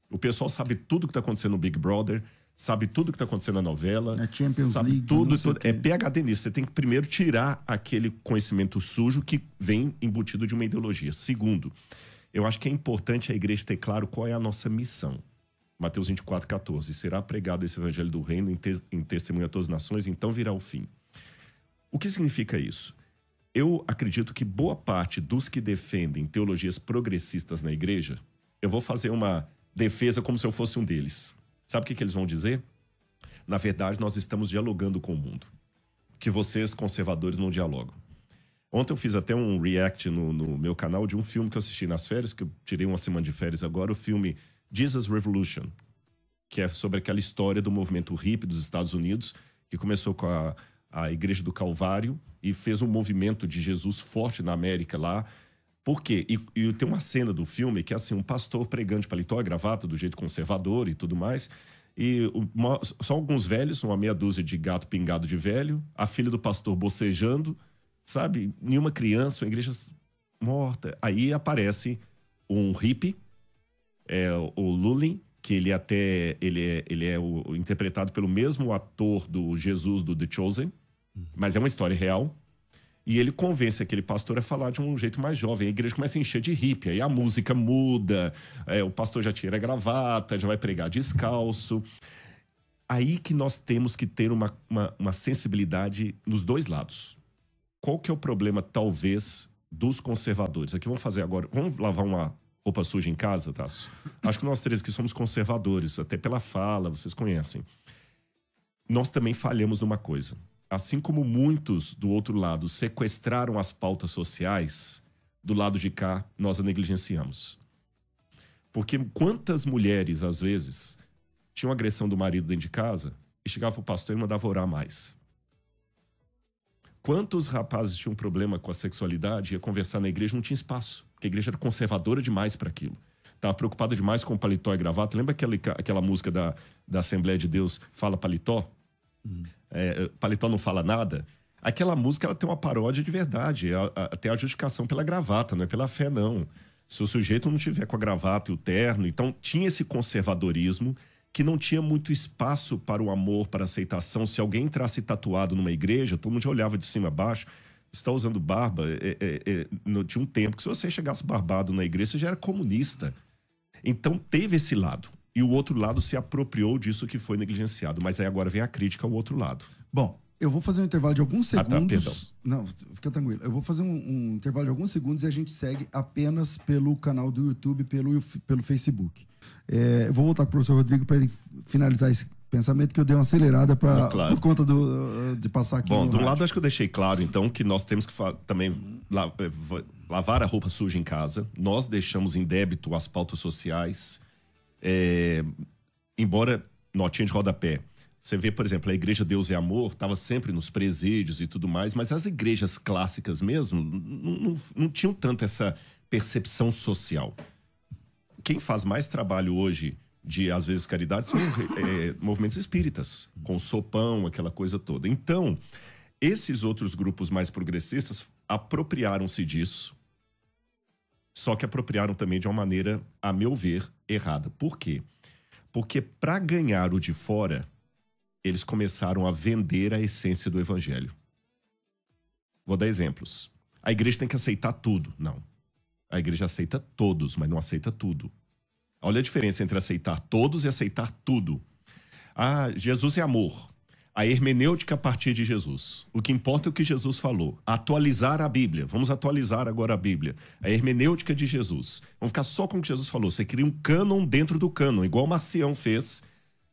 O pessoal sabe tudo que está acontecendo no Big Brother, sabe tudo que está acontecendo na novela. A Champions sabe League. Tudo. É PhD nisso. Você tem que primeiro tirar aquele conhecimento sujo que vem embutido de uma ideologia. Segundo, eu acho que é importante a igreja ter claro qual é a nossa missão. Mateus 24:14. Será pregado esse evangelho do reino em testemunho a todas as nações, então virá o fim. O que significa isso? Eu acredito que boa parte dos que defendem teologias progressistas na igreja, eu vou fazer uma defesa como se eu fosse um deles. Sabe o que eles vão dizer? Na verdade, nós estamos dialogando com o mundo. Que vocês, conservadores, não dialogam. Ontem eu fiz até um react no meu canal de um filme que eu assisti nas férias, que eu tirei uma semana de férias agora, o filme Jesus Revolution, que é sobre aquela história do movimento hippie dos Estados Unidos, que começou com a Igreja do Calvário e fez um movimento de Jesus forte na América lá. Por quê? E tem uma cena do filme que é assim, um pastor pregando de paletó e gravata, do jeito conservador e tudo mais, e só alguns velhos, uma meia dúzia de gato pingado de velho, a filha do pastor bocejando, sabe? Nenhuma criança, uma igreja morta. Aí aparece um hippie, o Lulin, que ele é interpretado pelo mesmo ator do Jesus do The Chosen, mas é uma história real. E ele convence aquele pastor a falar de um jeito mais jovem. A igreja começa a encher de hippie, aí a música muda, o pastor já tira a gravata, já vai pregar descalço. Aí que nós temos que ter uma sensibilidade nos dois lados. Qual que é o problema, talvez, dos conservadores? Aqui vamos fazer agora, vamos lavar uma roupa suja em casa, Tasso? Acho que nós três aqui somos conservadores, até pela fala, vocês conhecem. Nós também falhamos numa coisa. Assim como muitos do outro lado sequestraram as pautas sociais, do lado de cá nós a negligenciamos. Porque quantas mulheres, às vezes, tinham agressão do marido dentro de casa e chegava para o pastor e mandava orar mais? Quantos rapazes tinham problema com a sexualidade e ia conversar na igreja, não tinha espaço, porque a igreja era conservadora demais para aquilo. Estava preocupada demais com paletó e gravata. Lembra aquela música da Assembleia de Deus, Fala Paletó? Paletó não fala nada. Aquela música ela tem uma paródia de verdade, tem a justificação pela gravata, não é pela fé não. Se o sujeito não tiver com a gravata e o terno, então tinha esse conservadorismo que não tinha muito espaço para o amor, para a aceitação. Se alguém entrasse tatuado numa igreja, todo mundo já olhava de cima a baixo. Você está usando barba? Tinha um tempo que se você chegasse barbado na igreja, você já era comunista. Então teve esse lado. E o outro lado se apropriou disso que foi negligenciado. Mas aí agora vem a crítica ao outro lado. Bom, eu vou fazer um intervalo de alguns segundos. Perdão. Não, fica tranquilo. Eu vou fazer um intervalo de alguns segundos e a gente segue apenas pelo canal do YouTube, pelo Facebook. Eu vou voltar com o professor Rodrigo para ele finalizar esse pensamento, que eu dei uma acelerada claro. por conta de passar aqui. Bom, do lado acho que eu deixei claro, então, que nós temos que também lavar a roupa suja em casa. Nós deixamos em débito as pautas sociais. embora notinha de rodapé, você vê, por exemplo, a Igreja Deus é Amor, estava sempre nos presídios e tudo mais, mas as igrejas clássicas mesmo não tinham tanto essa percepção social. Quem faz mais trabalho hoje de, às vezes, caridade são movimentos espíritas, com sopão, aquela coisa toda. Então, esses outros grupos mais progressistas apropriaram-se disso, só que apropriaram também de uma maneira, a meu ver, errada. Por quê? Porque para ganhar o de fora, eles começaram a vender a essência do evangelho. Vou dar exemplos. A igreja tem que aceitar tudo. Não. A igreja aceita todos, mas não aceita tudo. Olha a diferença entre aceitar todos e aceitar tudo. Ah, Jesus é amor. A hermenêutica a partir de Jesus. O que importa é o que Jesus falou. Atualizar a Bíblia. Vamos atualizar agora a Bíblia. A hermenêutica de Jesus. Vamos ficar só com o que Jesus falou. Você cria um cânon dentro do cânon, igual o Marcião fez.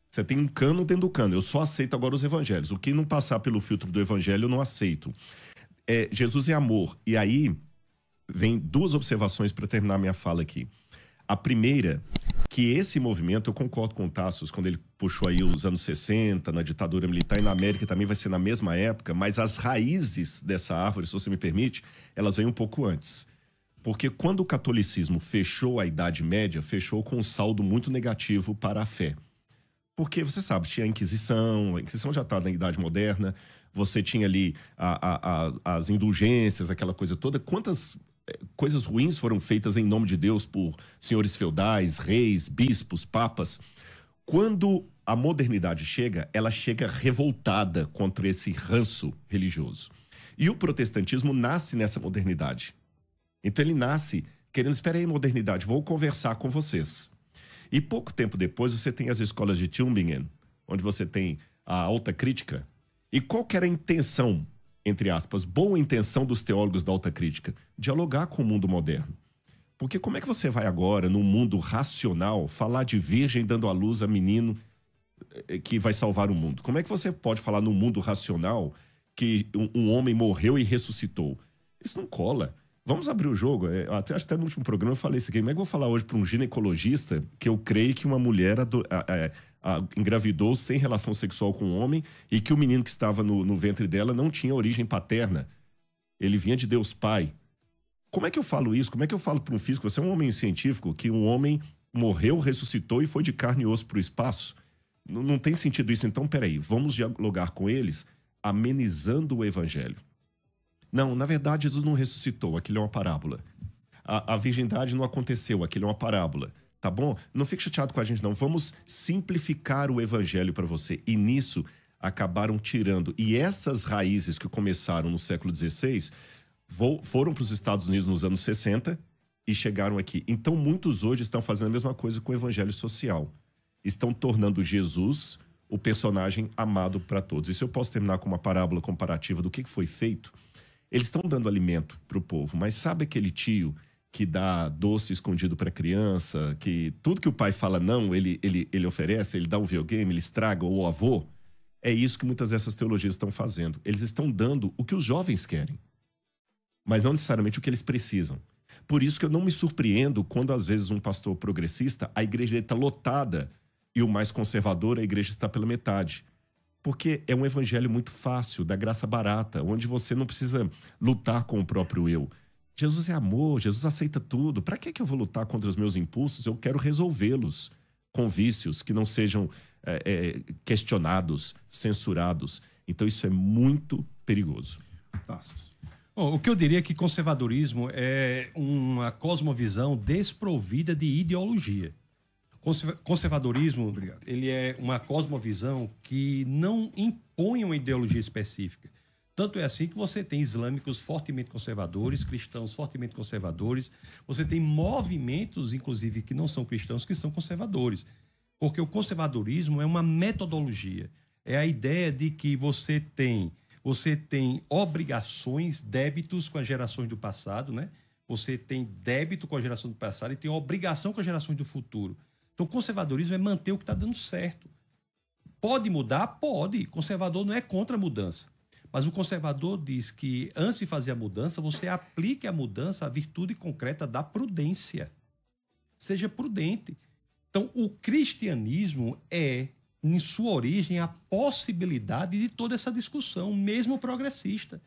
Você tem um cânon dentro do cânon. Eu só aceito agora os evangelhos. O que não passar pelo filtro do evangelho, eu não aceito. Jesus é amor. E aí, vem duas observações para terminar minha fala aqui. A primeira, que esse movimento, eu concordo com o Tassos, quando ele puxou aí os anos 60, na ditadura militar, e na América também vai ser na mesma época, mas as raízes dessa árvore, se você me permite, elas vêm um pouco antes. Porque quando o catolicismo fechou a Idade Média, fechou com um saldo muito negativo para a fé. Porque, você sabe, tinha a Inquisição já está na Idade Moderna, você tinha ali as indulgências, aquela coisa toda. Quantas coisas ruins foram feitas em nome de Deus por senhores feudais, reis, bispos, papas. Quando a modernidade chega, ela chega revoltada contra esse ranço religioso. E o protestantismo nasce nessa modernidade. Então ele nasce querendo, espera aí, modernidade, vou conversar com vocês. E pouco tempo depois você tem as escolas de Tübingen, onde você tem a alta crítica. E qual que era a intenção, entre aspas, boa intenção dos teólogos da alta crítica? Dialogar com o mundo moderno. Porque como é que você vai agora, num mundo racional, falar de virgem dando à luz a menino que vai salvar o mundo? Como é que você pode falar num mundo racional que um homem morreu e ressuscitou? Isso não cola. Vamos abrir o jogo. Até no último programa eu falei isso aqui. Como é que eu vou falar hoje para um ginecologista que eu creio que uma mulher engravidou sem relação sexual com um homem e que o menino que estava no ventre dela não tinha origem paterna? Ele vinha de Deus Pai. Como é que eu falo isso? Como é que eu falo para um físico? Você é um homem científico que um homem morreu, ressuscitou e foi de carne e osso para o espaço? Não tem sentido isso. Então, peraí, vamos dialogar com eles amenizando o evangelho. Não, na verdade, Jesus não ressuscitou, aquilo é uma parábola. A virgindade não aconteceu, aquilo é uma parábola. Tá bom? Não fique chateado com a gente, não. Vamos simplificar o evangelho para você. E nisso, acabaram tirando. E essas raízes que começaram no século XVI foram para os Estados Unidos nos anos 60 e chegaram aqui. Então, muitos hoje estão fazendo a mesma coisa com o evangelho social. Estão tornando Jesus o personagem amado para todos. E se eu posso terminar com uma parábola comparativa do que foi feito, eles estão dando alimento para o povo, mas sabe aquele tio que dá doce escondido para a criança, que tudo que o pai fala não, ele oferece, ele dá um videogame, ele estraga, ou o avô? É isso que muitas dessas teologias estão fazendo. Eles estão dando o que os jovens querem, mas não necessariamente o que eles precisam. Por isso que eu não me surpreendo quando, às vezes, um pastor progressista, a igreja está lotada, e o mais conservador, a igreja está pela metade. Porque é um evangelho muito fácil, da graça barata, onde você não precisa lutar com o próprio eu. Jesus é amor, Jesus aceita tudo. Para que eu vou lutar contra os meus impulsos? Eu quero resolvê-los com vícios que não sejam questionados, censurados. Então isso é muito perigoso. Tassos. Bom, o que eu diria é que conservadorismo é uma cosmovisão desprovida de ideologia. Conservadorismo, ele é uma cosmovisão que não impõe uma ideologia específica. Tanto é assim que você tem islâmicos fortemente conservadores, cristãos fortemente conservadores, você tem movimentos, inclusive, que não são cristãos, que são conservadores. Porque o conservadorismo é uma metodologia. É a ideia de que você tem obrigações, débitos com as gerações do passado, né? Você tem débito com a geração do passado e tem obrigação com as gerações do futuro. Então, o conservadorismo é manter o que está dando certo. Pode mudar? Pode. Conservador não é contra a mudança. Mas o conservador diz que, antes de fazer a mudança, você aplique a mudança à virtude concreta da prudência. Seja prudente. Então, o cristianismo é, em sua origem, a possibilidade de toda essa discussão, mesmo progressista.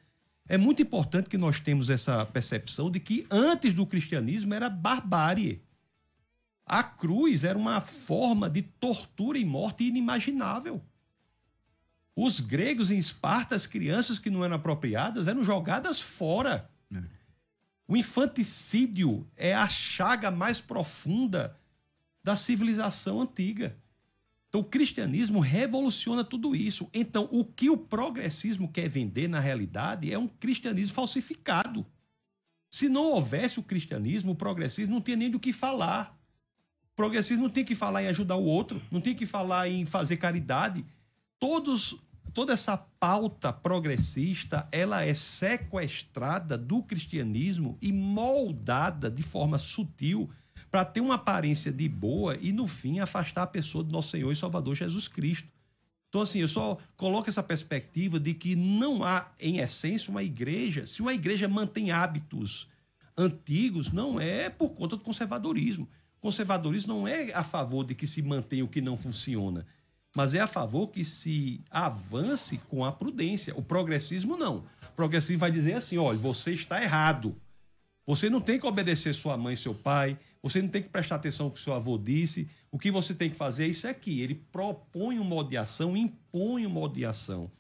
É muito importante que nós temos essa percepção de que antes do cristianismo era barbárie. A cruz era uma forma de tortura e morte inimaginável. Os gregos em Esparta, as crianças que não eram apropriadas eram jogadas fora. O infanticídio é a chaga mais profunda da civilização antiga. Então, o cristianismo revoluciona tudo isso. Então, o que o progressismo quer vender, na realidade, é um cristianismo falsificado. Se não houvesse o cristianismo, o progressismo não tinha nem do que falar. O progressismo não tem que falar em ajudar o outro, não tem que falar em fazer caridade. Toda essa pauta progressista, ela é sequestrada do cristianismo e moldada de forma sutil para ter uma aparência de boa e, no fim, afastar a pessoa do nosso Senhor e Salvador Jesus Cristo. Então, assim, eu só coloco essa perspectiva de que não há, em essência, uma igreja. Se uma igreja mantém hábitos antigos, não é por conta do conservadorismo. O conservadorismo não é a favor de que se mantenha o que não funciona, mas é a favor que se avance com a prudência. O progressismo não. O progressismo vai dizer assim, olha, você está errado. Você não tem que obedecer sua mãe e seu pai, você não tem que prestar atenção no que seu avô disse, o que você tem que fazer é isso aqui. Ele propõe um modo de ação, impõe um modo de ação.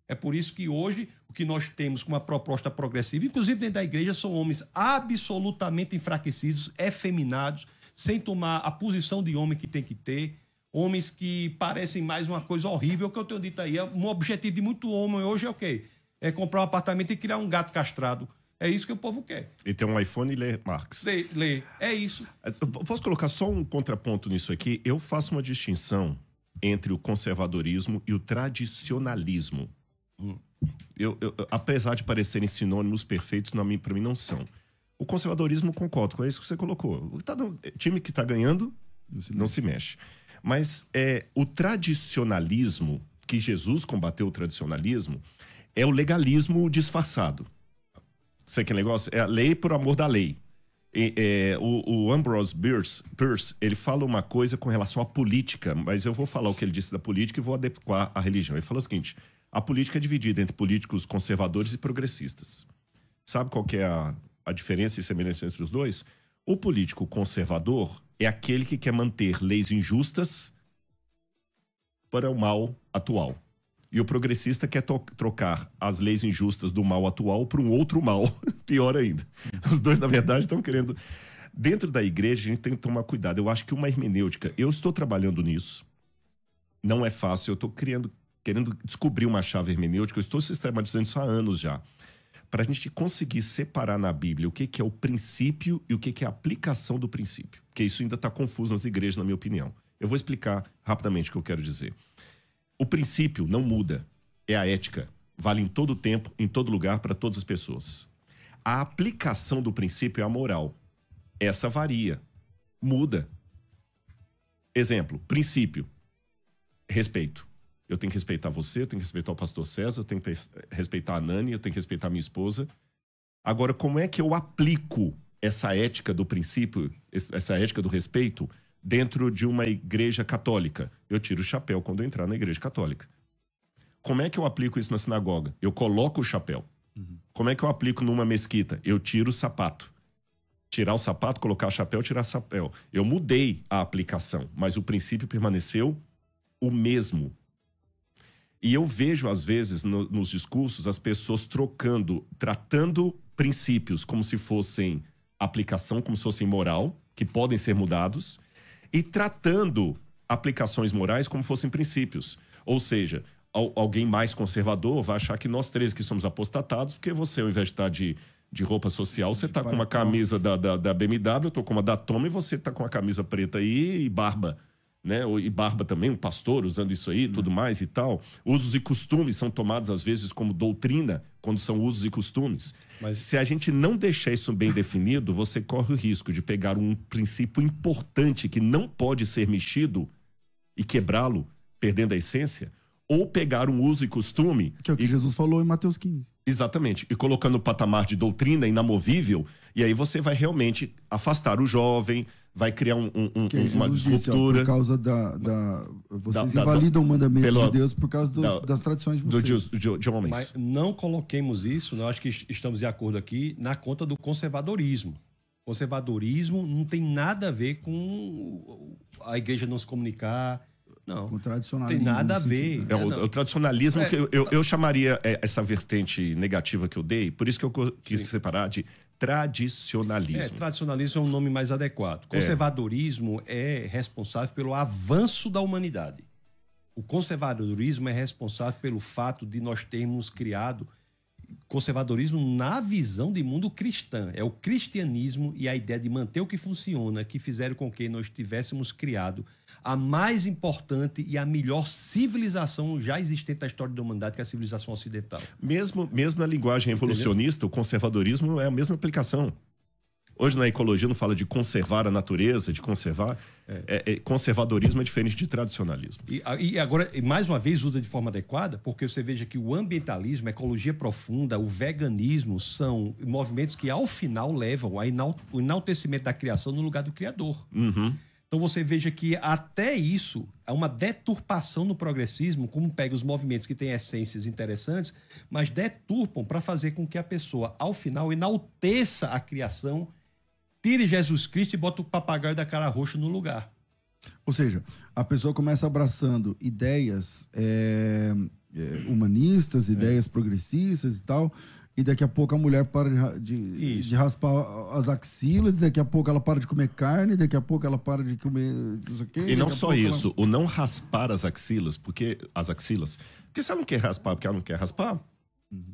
É por isso que hoje o que nós temos com uma proposta progressiva, inclusive dentro da igreja, são homens absolutamente enfraquecidos, efeminados, sem tomar a posição de homem que tem que ter, homens que parecem mais uma coisa horrível, que eu tenho dito aí. Um objetivo de muito homem hoje é o quê? É comprar um apartamento e criar um gato castrado. É isso que o povo quer. E ter um iPhone e ler Marx. Ler. É isso. Eu posso colocar só um contraponto nisso aqui? Eu faço uma distinção entre o conservadorismo e o tradicionalismo. Apesar de parecerem sinônimos perfeitos, para mim não são. O conservadorismo, concordo com isso que você colocou. O time que está ganhando não se mexe. Mas o tradicionalismo, que Jesus combateu o tradicionalismo, é o legalismo disfarçado. Sabe aquele negócio? É a lei por amor da lei. O Ambrose Bierce, ele fala uma coisa com relação à política, mas eu vou falar o que ele disse da política e vou adequar à religião. Ele fala o seguinte, a política é dividida entre políticos conservadores e progressistas. Sabe qual que é a diferença e semelhança entre os dois? O político conservador é aquele que quer manter leis injustas para o mal atual. E o progressista quer trocar as leis injustas do mal atual para um outro mal, pior ainda. Os dois, na verdade, estão querendo... Dentro da igreja, a gente tem que tomar cuidado. Eu acho que uma hermenêutica... Eu estou trabalhando nisso. Não é fácil. Eu estou querendo descobrir uma chave hermenêutica. Eu estou sistematizando isso há anos já. Para a gente conseguir separar na Bíblia o que é o princípio e o que é a aplicação do princípio. Porque isso ainda está confuso nas igrejas, na minha opinião. Eu vou explicar rapidamente o que eu quero dizer. O princípio não muda, é a ética. Vale em todo tempo, em todo lugar, para todas as pessoas. A aplicação do princípio é a moral. Essa varia, muda. Exemplo, princípio, respeito. Eu tenho que respeitar você, eu tenho que respeitar o pastor César, eu tenho que respeitar a Nani, eu tenho que respeitar a minha esposa. Agora, como é que eu aplico essa ética do princípio, essa ética do respeito, dentro de uma igreja católica? Eu tiro o chapéu quando eu entrar na igreja católica. Como é que eu aplico isso na sinagoga? Eu coloco o chapéu. Como é que eu aplico numa mesquita? Eu tiro o sapato. Tirar o sapato, colocar o chapéu, tirar o chapéu. Eu mudei a aplicação, mas o princípio permaneceu o mesmo. E eu vejo, às vezes, nos discursos, as pessoas tratando princípios como se fossem aplicação, como se fossem moral, que podem ser mudados, e tratando aplicações morais como fossem princípios. Ou seja, alguém mais conservador vai achar que nós três que somos apostatados, porque você, ao invés de estar de roupa social, você está com uma camisa da BMW, eu estou com uma da Toma, e você está com uma camisa preta aí e barba. Né? E barba também, um pastor usando isso aí, tudo mais e tal. Usos e costumes são tomados, às vezes, como doutrina, quando são usos e costumes. Mas se a gente não deixar isso bem definido, você corre o risco de pegar um princípio importante que não pode ser mexido e quebrá-lo, perdendo a essência, ou pegar um uso e costume... Que é o que Jesus falou em Mateus 15. Exatamente. E colocando no patamar de doutrina inamovível, e aí você vai realmente afastar o jovem, vai criar Que aí uma Jesus disse, ó, disruptura. por causa vocês da- invalidam o mandamento pelo- de Deus por causa das tradições de vocês. de homens. Mas não coloquemos isso, eu acho que estamos de acordo aqui, na conta do conservadorismo. Conservadorismo não tem nada a ver com a igreja não se comunicar. Não. Com Não tradicionalismo. tem nada a no ver. sentido, É, né? o tradicionalismo, que eu chamaria essa vertente negativa que eu dei, por isso que eu quis separar de tradicionalismo. Tradicionalismo é um nome mais adequado. Conservadorismo é responsável pelo avanço da humanidade. O conservadorismo é responsável pelo fato de nós termos criado conservadorismo na visão de mundo cristã. É o cristianismo e a ideia de manter o que funciona que fizeram com que nós tivéssemos criado a mais importante e a melhor civilização já existente na história da humanidade, que é a civilização ocidental. Mesmo na linguagem evolucionista, o conservadorismo é a mesma aplicação. Hoje na ecologia não fala de conservar a natureza, de conservar. Conservadorismo é diferente de tradicionalismo. E agora, mais uma vez, usa de forma adequada, porque você veja que o ambientalismo, a ecologia profunda, o veganismo são movimentos que, ao final, levam ao enaltecimento da criação no lugar do criador. Uhum. Então você veja que até isso é uma deturpação no progressismo, como pega os movimentos que têm essências interessantes, mas deturpam para fazer com que a pessoa, ao final, enalteça a criação, tire Jesus Cristo e bota o papagaio da cara roxa no lugar. Ou seja, a pessoa começa abraçando ideias humanistas, ideias progressistas e tal, e daqui a pouco a mulher para de raspar as axilas, daqui a pouco ela para de comer carne, daqui a pouco ela para de comer não sei o quê. E não daqui a só pouco isso, o não raspar as axilas, porque se ela não quer raspar porque ela não quer raspar,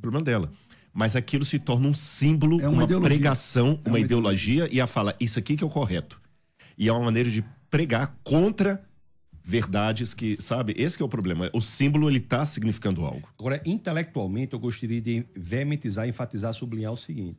problema dela. Mas aquilo se torna um símbolo, uma pregação, uma ideologia, e ela fala, isso aqui que é o correto. E é uma maneira de pregar contra verdades que, sabe, esse que é o problema. O símbolo, ele tá significando algo. Agora, intelectualmente, eu gostaria de veementizar, enfatizar, sublinhar o seguinte.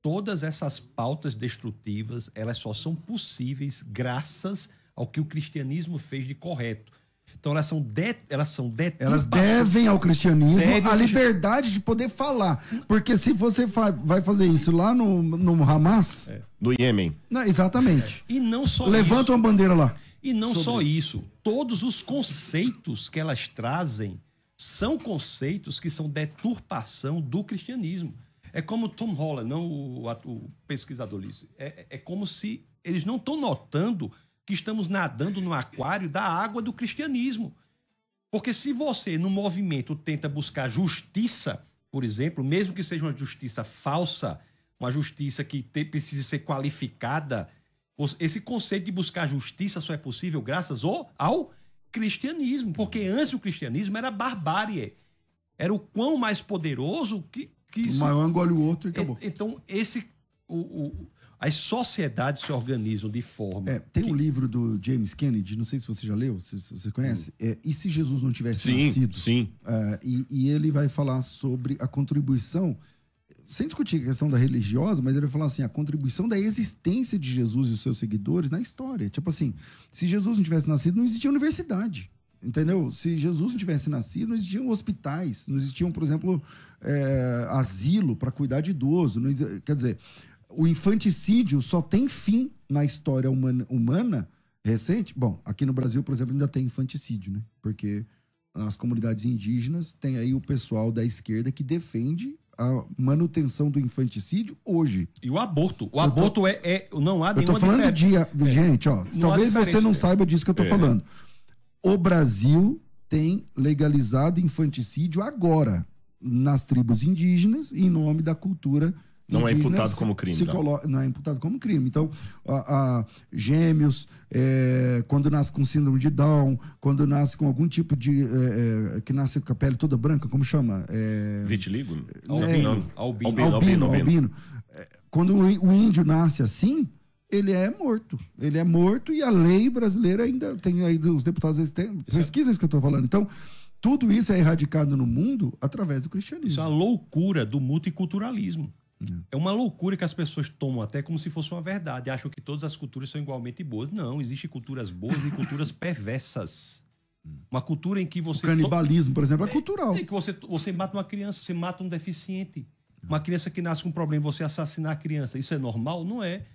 Todas essas pautas destrutivas, elas só são possíveis graças ao que o cristianismo fez de correto. Então, elas devem ao cristianismo a liberdade de poder falar. Porque se você vai fazer isso lá no Hamas... No Iêmen. Não, exatamente. E não só Levanta uma bandeira lá. E não só isso. Todos os conceitos que elas trazem são conceitos que são deturpação do cristianismo. É como Tom Holland, não o pesquisador disse. É como se eles não estão notando que estamos nadando no aquário da água do cristianismo. Porque se você, no movimento, tenta buscar justiça, por exemplo, mesmo que seja uma justiça falsa, uma justiça que precise ser qualificada, esse conceito de buscar justiça só é possível graças ao cristianismo. Porque antes o cristianismo era barbárie. Era o quão mais poderoso que o maior engole o outro e acabou. Então, as sociedades se organizam de forma... Tem um livro do James Kennedy, não sei se você já leu, se você conhece. E se Jesus não tivesse nascido? Sim. E ele vai falar sobre a contribuição, sem discutir a questão da religiosa, mas ele vai falar assim, a contribuição da existência de Jesus e os seus seguidores na história. Tipo assim, se Jesus não tivesse nascido, não existia universidade. Entendeu? Se Jesus não tivesse nascido, não existiam hospitais, não existiam, por exemplo, asilo para cuidar de idoso. Quer dizer... O infanticídio só tem fim na história humana recente. Bom, aqui no Brasil, por exemplo, ainda tem infanticídio, né? Porque nas comunidades indígenas tem aí o pessoal da esquerda que defende a manutenção do infanticídio hoje. E o aborto. O aborto não há nenhuma diferença. Eu tô falando gente, ó, talvez você não saiba disso que eu tô falando. O Brasil tem legalizado infanticídio agora nas tribos indígenas em nome da cultura não é imputado como crime. Não é imputado como crime. Então, gêmeos, quando nasce com síndrome de Down, quando nasce com algum tipo de... que nasce com a pele toda branca, como chama? Vitiligo? Albino. Quando o índio nasce assim, ele é morto. Ele é morto e a lei brasileira ainda tem aí, os deputados têm pesquisa isso que eu estou falando. Então, tudo isso é erradicado no mundo através do cristianismo. Isso é a loucura do multiculturalismo. É uma loucura que as pessoas tomam até como se fosse uma verdade. Acham que todas as culturas são igualmente boas. Não, existem culturas boas e culturas perversas. Uma cultura em que você... O canibalismo, por exemplo, é cultural. É que você mata uma criança, você mata um deficiente. Uma criança que nasce com um problema, você assassinar a criança. Isso é normal? Não é.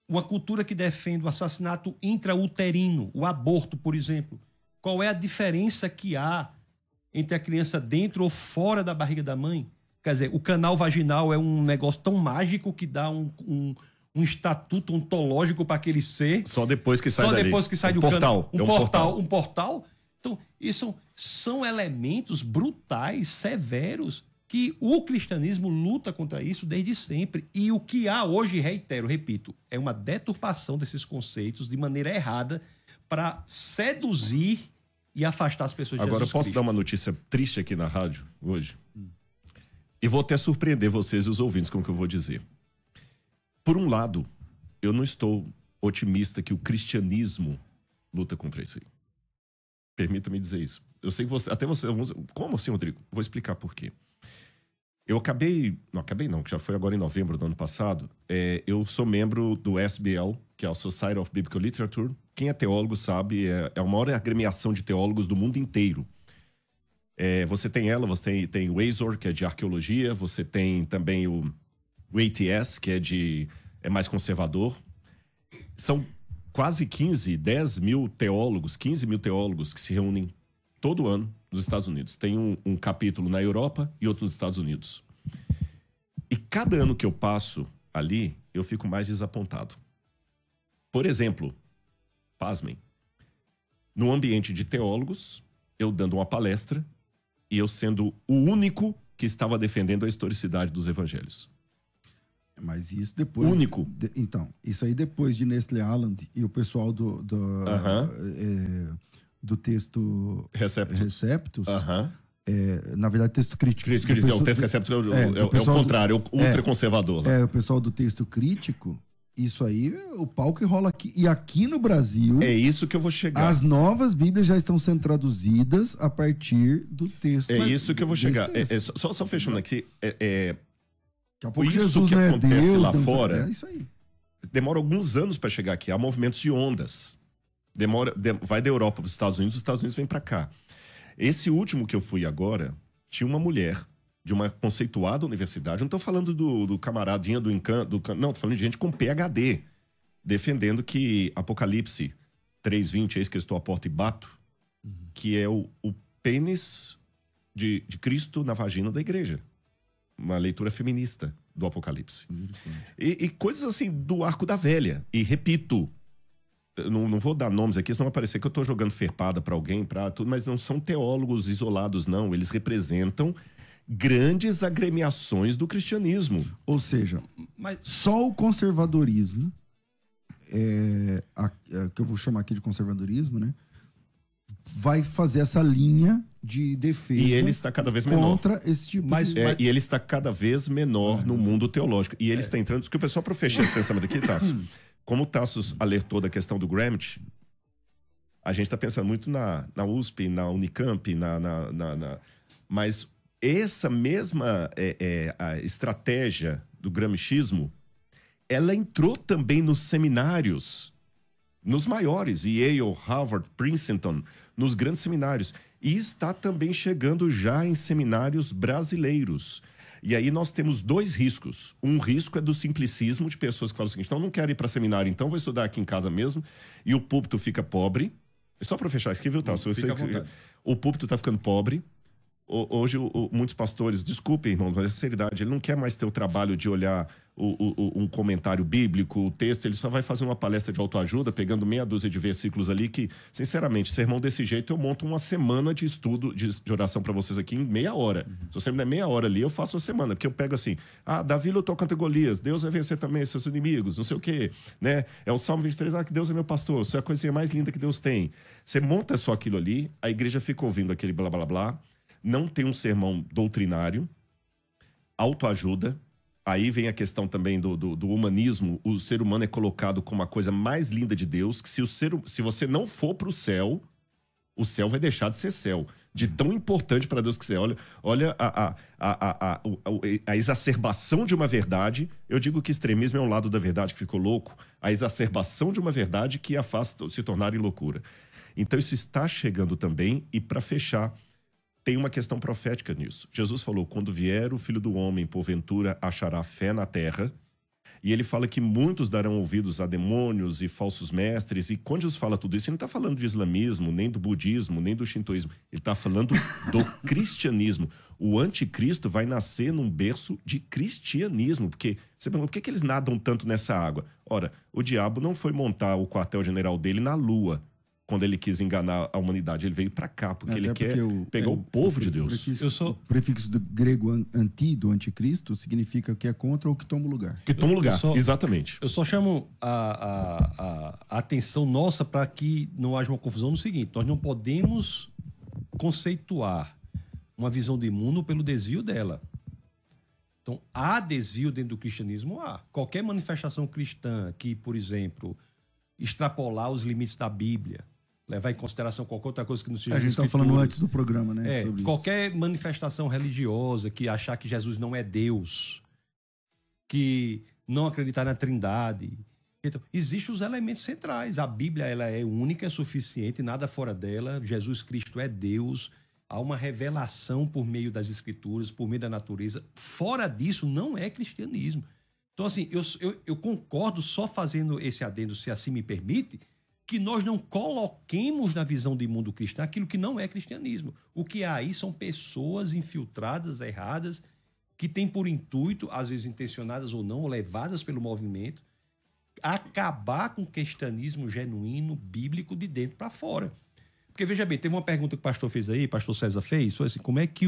Uma cultura que defende o assassinato intrauterino, o aborto, por exemplo. Qual é a diferença que há entre a criança dentro ou fora da barriga da mãe? Quer dizer, o canal vaginal é um negócio tão mágico que dá um estatuto ontológico para aquele ser. Só depois que sai Só dali. depois que sai um do portal. canal. Um portal. Então, isso são elementos brutais, severos, que o cristianismo luta contra isso desde sempre. E o que há hoje, reitero, repito, é uma deturpação desses conceitos de maneira errada para seduzir e afastar as pessoas de Agora, Jesus eu posso Cristo. dar uma notícia triste aqui na rádio hoje? E vou até surpreender vocês e os ouvintes com o que eu vou dizer. Por um lado, eu não estou otimista que o cristianismo luta contra isso aí. Permita-me dizer isso. Eu sei que você... Até você... Como assim, Rodrigo? Vou explicar por quê. Eu acabei... Não acabei não, que já foi agora em novembro do ano passado. Eu sou membro do SBL, que é a Society of Biblical Literature. Quem é teólogo sabe, é a maior agremiação de teólogos do mundo inteiro. Você tem ela, você tem o Azor, que é de arqueologia, você tem também o ATS, que é mais conservador. São quase 10 mil teólogos, 15 mil teólogos que se reúnem todo ano nos Estados Unidos. Tem um capítulo na Europa e outro nos Estados Unidos. E cada ano que eu passo ali, eu fico mais desapontado. Por exemplo, pasmem, no ambiente de teólogos, eu dando uma palestra e eu sendo o único que estava defendendo a historicidade dos evangelhos. Mas isso depois... Único. Então, isso aí depois de Nestle Aland e o pessoal do texto Receptus, na verdade, texto crítico. O texto Receptus é o contrário, é o ultraconservador. O pessoal do texto crítico, isso aí, o pau que rola aqui. E aqui no Brasil... É isso que eu vou chegar. As novas Bíblias já estão sendo traduzidas a partir do texto. É isso que eu vou chegar. Só fechando aqui, Daqui a pouco isso Jesus que não é acontece Deus, lá não, fora, é isso aí. Demora alguns anos para chegar aqui. Há movimentos de ondas. Vai da Europa para os Estados Unidos vem para cá. Esse último que eu fui agora, tinha uma mulher de uma conceituada universidade. Não estou falando do camaradinha do encanto. Não, estou falando de gente com PhD, defendendo que Apocalipse 3:20, eis que eu estou à porta e bato, que é o pênis de Cristo na vagina da igreja. Uma leitura feminista do Apocalipse. E coisas assim do Arco da Velha. E repito, eu não vou dar nomes aqui, senão vai parecer que eu estou jogando ferpada para alguém, mas não são teólogos isolados, não. Eles representam grandes agremiações do cristianismo. Ou seja, só o conservadorismo, que eu vou chamar aqui de conservadorismo, né? Vai fazer essa linha de defesa. E ele está cada vez menor. Contra esse tipo de... E ele está cada vez menor no mundo teológico. E ele está entrando... Porque o pessoal, para fechar esse pensamento aqui, Tasso, como o Tassos alertou da questão do Gramsci, a gente está pensando muito na USP, na Unicamp, mas essa mesma a estratégia do gramscismo, ela entrou também nos seminários, nos maiores, Yale, Harvard, Princeton, nos grandes seminários. E está também chegando já em seminários brasileiros. E aí nós temos dois riscos. Um risco é do simplicismo, de pessoas que falam o seguinte: então não quero ir para seminário, então vou estudar aqui em casa mesmo, e o púlpito fica pobre. Só para fechar, escreveu, tá? O púlpito está ficando pobre. Hoje, muitos pastores, desculpem, irmãos, mas é seriedade, ele não quer mais ter o trabalho de olhar um comentário bíblico, o texto, ele só vai fazer uma palestra de autoajuda, pegando meia dúzia de versículos ali, que, sinceramente, sermão desse jeito, eu monto uma semana de estudo, de oração para vocês aqui em meia hora. Se você me der meia hora ali, eu faço uma semana, porque eu pego assim, Davi lutou contra Golias, Deus vai vencer também os seus inimigos, não sei o quê, né? É o Salmo 23, que Deus é meu pastor, isso é a coisinha mais linda que Deus tem. Você monta só aquilo ali, a igreja fica ouvindo aquele blá, blá, blá, não tem um sermão doutrinário, autoajuda. Aí vem a questão também do humanismo. O ser humano é colocado como a coisa mais linda de Deus, que se você não for para o céu vai deixar de ser céu. De tão importante para Deus que você é. Olha a exacerbação de uma verdade. Eu digo que extremismo é um lado da verdade que ficou louco. A exacerbação de uma verdade que a faz se tornar em loucura. Então isso está chegando também, e para fechar, tem uma questão profética nisso. Jesus falou, quando vier o Filho do Homem, porventura achará fé na terra. E ele fala que muitos darão ouvidos a demônios e falsos mestres. E quando Jesus fala tudo isso, ele não está falando de islamismo, nem do budismo, nem do shintoísmo. Ele está falando do cristianismo. O anticristo vai nascer num berço de cristianismo. Porque você pergunta, por que eles nadam tanto nessa água? Ora, o diabo não foi montar o quartel-general dele na Lua, quando ele quis enganar a humanidade. Ele veio para cá, porque ele quer pegar o povo de Deus. O prefixo do grego anti, do anticristo, significa que é contra ou que toma o lugar. Que toma o lugar, exatamente. Eu só chamo a atenção nossa para que não haja uma confusão no seguinte: nós não podemos conceituar uma visão de mundo pelo desvio dela. Então, há desvio dentro do cristianismo? Há. Qualquer manifestação cristã que, por exemplo, extrapolar os limites da Bíblia, levar em consideração qualquer outra coisa que não seja. A gente está falando antes do programa, né? Sobre qualquer manifestação religiosa que achar que Jesus não é Deus, que não acreditar na Trindade. Então, existem os elementos centrais. A Bíblia ela é única, é suficiente, nada fora dela. Jesus Cristo é Deus. Há uma revelação por meio das Escrituras, por meio da natureza. Fora disso, não é cristianismo. Então, assim, eu concordo, só fazendo esse adendo, se assim me permite, que nós não coloquemos na visão de mundo cristão aquilo que não é cristianismo. O que há aí são pessoas infiltradas, erradas, que têm por intuito, às vezes intencionadas ou não, ou levadas pelo movimento, acabar com o cristianismo genuíno, bíblico, de dentro para fora. Porque, veja bem, teve uma pergunta que o pastor fez aí, o pastor César fez, foi assim, como é que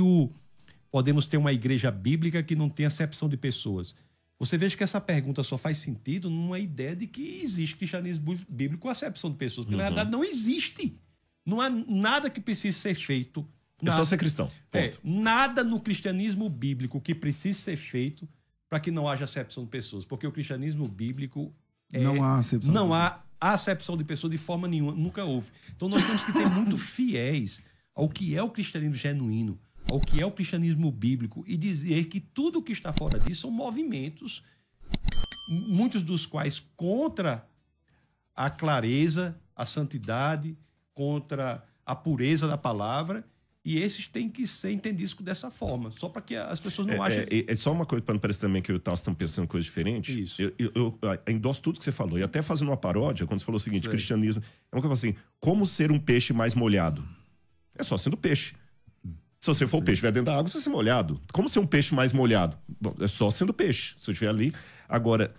podemos ter uma igreja bíblica que não tem acepção de pessoas? Você veja que essa pergunta só faz sentido numa ideia de que existe cristianismo bíblico com acepção de pessoas, porque na verdade não existe. Não há nada que precise ser feito. É só ser cristão. Nada no cristianismo bíblico que precise ser feito para que não haja acepção de pessoas, porque o cristianismo bíblico não há acepção. Não há acepção de pessoas de forma nenhuma, nunca houve. Então nós temos que ter muito fiéis ao que é o cristianismo genuíno, ao que é o cristianismo bíblico, e dizer que tudo que está fora disso são movimentos, muitos dos quais contra a clareza, a santidade, contra a pureza da palavra, e esses têm que ser entendidos dessa forma, só para que as pessoas não achem... É só uma coisa, para não parecer também que eu estava pensando coisa diferente. Isso. Eu endosso tudo que você falou, e até fazendo uma paródia, quando você falou o seguinte, cristianismo, é uma coisa assim, como ser um peixe mais molhado? É só sendo peixe. Se você for o peixe, estiver dentro da água, você vai ser molhado. Como ser um peixe mais molhado? Bom, é só sendo peixe, se eu estiver ali. Agora,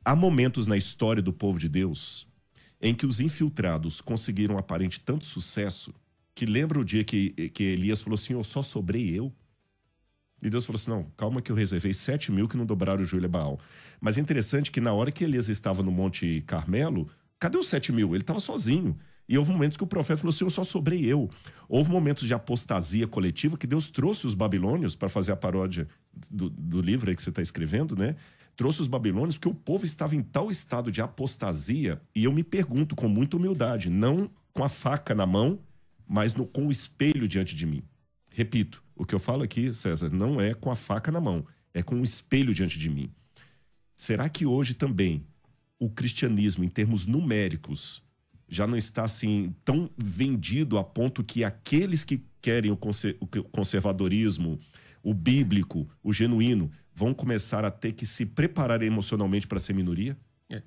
há momentos na história do povo de Deus em que os infiltrados conseguiram aparente tanto sucesso que lembra o dia que Elias falou assim, eu só sobrei eu? E Deus falou assim, não, calma que eu reservei 7.000 que não dobraram o joelho a Baal. Mas é interessante que na hora que Elias estava no Monte Carmelo, cadê os 7.000? Ele estava sozinho. E houve momentos que o profeta falou assim, eu só sobrei eu. Houve momentos de apostasia coletiva que Deus trouxe os babilônios, para fazer a paródia do livro aí que você está escrevendo, né? Trouxe os babilônios porque o povo estava em tal estado de apostasia, e eu me pergunto com muita humildade, não com a faca na mão, mas com o espelho diante de mim. Repito, o que eu falo aqui, César, não é com a faca na mão, é com o espelho diante de mim. Será que hoje também o cristianismo, em termos numéricos, já não está assim tão vendido a ponto que aqueles que querem o conservadorismo, o bíblico, o genuíno, vão começar a ter que se preparar emocionalmente para ser minoria?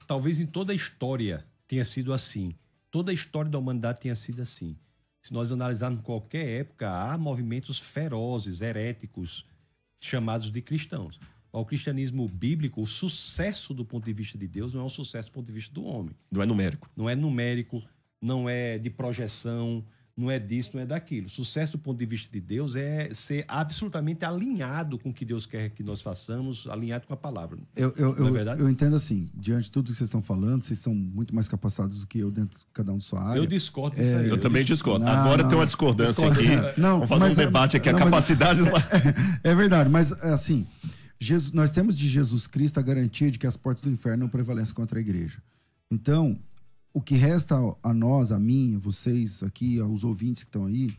Talvez em toda a história tenha sido assim. Toda a história da humanidade tenha sido assim. Se nós analisarmos qualquer época, há movimentos ferozes, heréticos, chamados de cristãos. O cristianismo bíblico, o sucesso do ponto de vista de Deus não é um sucesso do ponto de vista do homem. Não é numérico. Não é numérico, não é de projeção, não é disso, não é daquilo. Sucesso do ponto de vista de Deus é ser absolutamente alinhado com o que Deus quer que nós façamos, alinhado com a palavra. Não é verdade? Eu entendo assim, diante de tudo que vocês estão falando, vocês são muito mais capacitados do que eu dentro de cada um de sua área. Eu discordo disso aí. Eu também discordo. Agora tem uma discordância aqui. Não, vamos fazer um debate aqui, a capacidade... É verdade, mas assim... nós temos de Jesus Cristo a garantia de que as portas do inferno não prevalecem contra a igreja. Então, o que resta a nós, a mim, a vocês aqui, aos ouvintes que estão aí,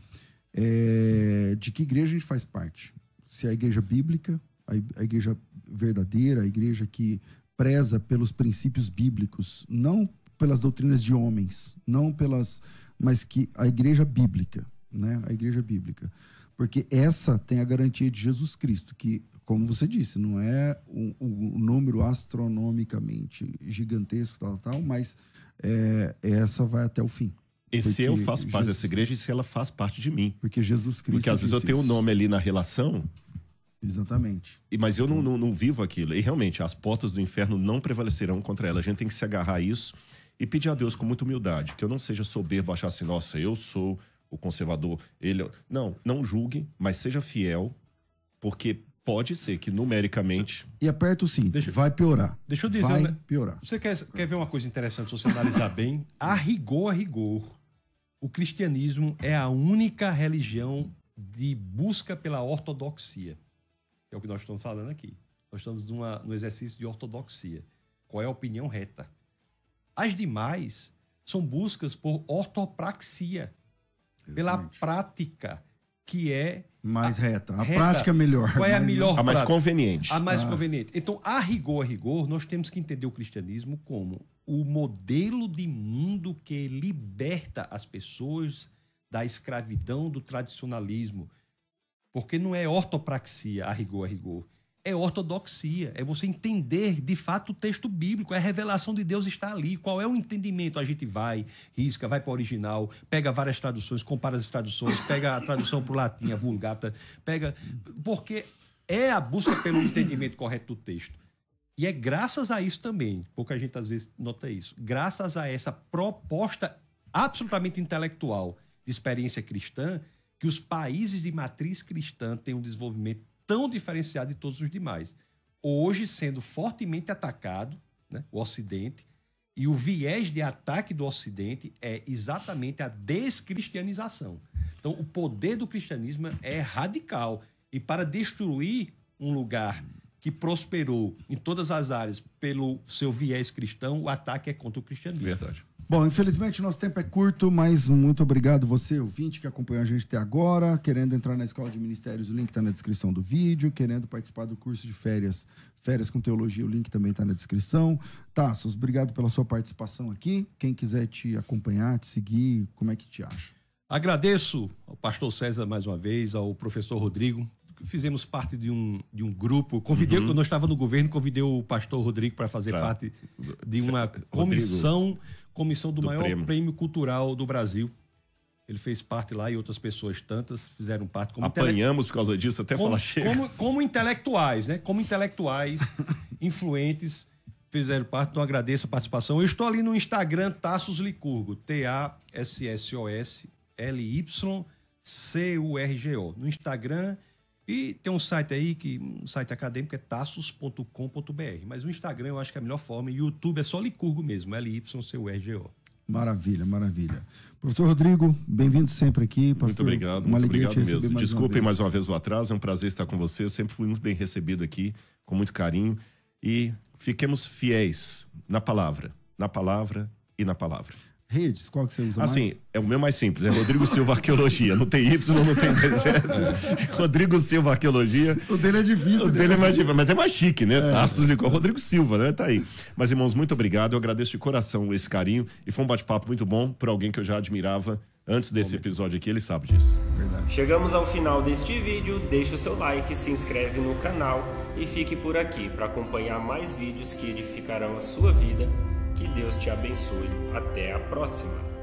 é de que igreja a gente faz parte. Se é a igreja bíblica, a igreja verdadeira, a igreja que preza pelos princípios bíblicos, não pelas doutrinas de homens, não pelas mas que a igreja bíblica, né? A igreja bíblica. Porque essa tem a garantia de Jesus Cristo, que, como você disse, não é um número astronomicamente gigantesco, tal, mas essa vai até o fim. E se eu faço parte Jesus, dessa igreja, e se ela faz parte de mim. Porque Jesus Cristo. Porque às vezes eu tenho um nome ali na relação. Exatamente. Mas eu não vivo aquilo. E realmente, as portas do inferno não prevalecerão contra ela. A gente tem que se agarrar a isso e pedir a Deus com muita humildade. Que eu não seja soberbo, achar assim, nossa, eu sou o conservador. Não julgue, mas seja fiel. Porque pode ser que numericamente... E aperta o cinto, vai piorar. Deixa eu dizer... Vai piorar. Você quer ver uma coisa interessante, se você analisar bem? A rigor, o cristianismo é a única religião de busca pela ortodoxia. É o que nós estamos falando aqui. Nós estamos no exercício de ortodoxia. Qual é a opinião reta? As demais são buscas por ortopraxia, pela prática, que é... mais reta. A prática é melhor. Qual é a melhor A mais conveniente. A mais conveniente. Então, a rigor, nós temos que entender o cristianismo como o modelo de mundo que liberta as pessoas da escravidão, do tradicionalismo. Porque não é ortopraxia, a rigor. É ortodoxia. É você entender, de fato, o texto bíblico. A revelação de Deus está ali. Qual é o entendimento? A gente risca, vai para o original, pega várias traduções, compara as traduções, pega a tradução para o latim, a Vulgata, porque é a busca pelo entendimento correto do texto. E é graças a isso também, pouca gente às vezes nota isso, graças a essa proposta absolutamente intelectual de experiência cristã, que os países de matriz cristã têm um desenvolvimento tão diferenciado de todos os demais. Hoje, sendo fortemente atacado, né, o Ocidente, e o viés de ataque do Ocidente é exatamente a descristianização. Então, o poder do cristianismo é radical. E para destruir um lugar que prosperou em todas as áreas pelo seu viés cristão, o ataque é contra o cristianismo. Verdade. Bom, infelizmente nosso tempo é curto, mas muito obrigado você, ouvinte, que acompanhou a gente até agora. Querendo entrar na Escola de Ministérios, o link está na descrição do vídeo. Querendo participar do curso de férias com teologia, o link também está na descrição. Tassos, obrigado pela sua participação aqui. Quem quiser te acompanhar, te seguir, como é que te acha? Agradeço ao pastor César mais uma vez, ao professor Rodrigo. Fizemos parte de um grupo. Convidei, quando eu estava no governo, convidei o pastor Rodrigo para fazer parte de uma comissão do maior prêmio cultural do Brasil. Ele fez parte lá e outras pessoas tantas fizeram parte. Apanhamos por causa disso, até falar chega. Como intelectuais, né? Como intelectuais influentes fizeram parte, então agradeço a participação. Eu estou ali no Instagram, Tassos Licurgo, TASSOSLYCURGO, no Instagram. E tem um site aí, um site acadêmico, é tassos.com.br. Mas o Instagram eu acho que é a melhor forma. E o YouTube é só Licurgo mesmo, LYCURGO. Maravilha, maravilha. Professor Rodrigo, bem-vindo sempre aqui. Pastor, muito obrigado, uma muito alegria obrigado te receber mesmo. Desculpem mais uma vez o atraso, é um prazer estar com você. Eu sempre fui muito bem recebido aqui, com muito carinho. E fiquemos fiéis na palavra e na palavra. Redes, qual que você usa mais? Assim, é o meu mais simples, é Rodrigo Silva Arqueologia. Não tem Y, não tem dois S. Rodrigo Silva Arqueologia. O dele é difícil. O dele é mais difícil, mas é mais chique, né? Tassos Licurgo, Rodrigo Silva, né? Tá aí. Mas, irmãos, muito obrigado. Eu agradeço de coração esse carinho. E foi um bate-papo muito bom por alguém que eu já admirava antes desse episódio aqui. Ele sabe disso. Verdade. Chegamos ao final deste vídeo. Deixe o seu like, se inscreve no canal e fique por aqui para acompanhar mais vídeos que edificarão a sua vida. Que Deus te abençoe. Até a próxima.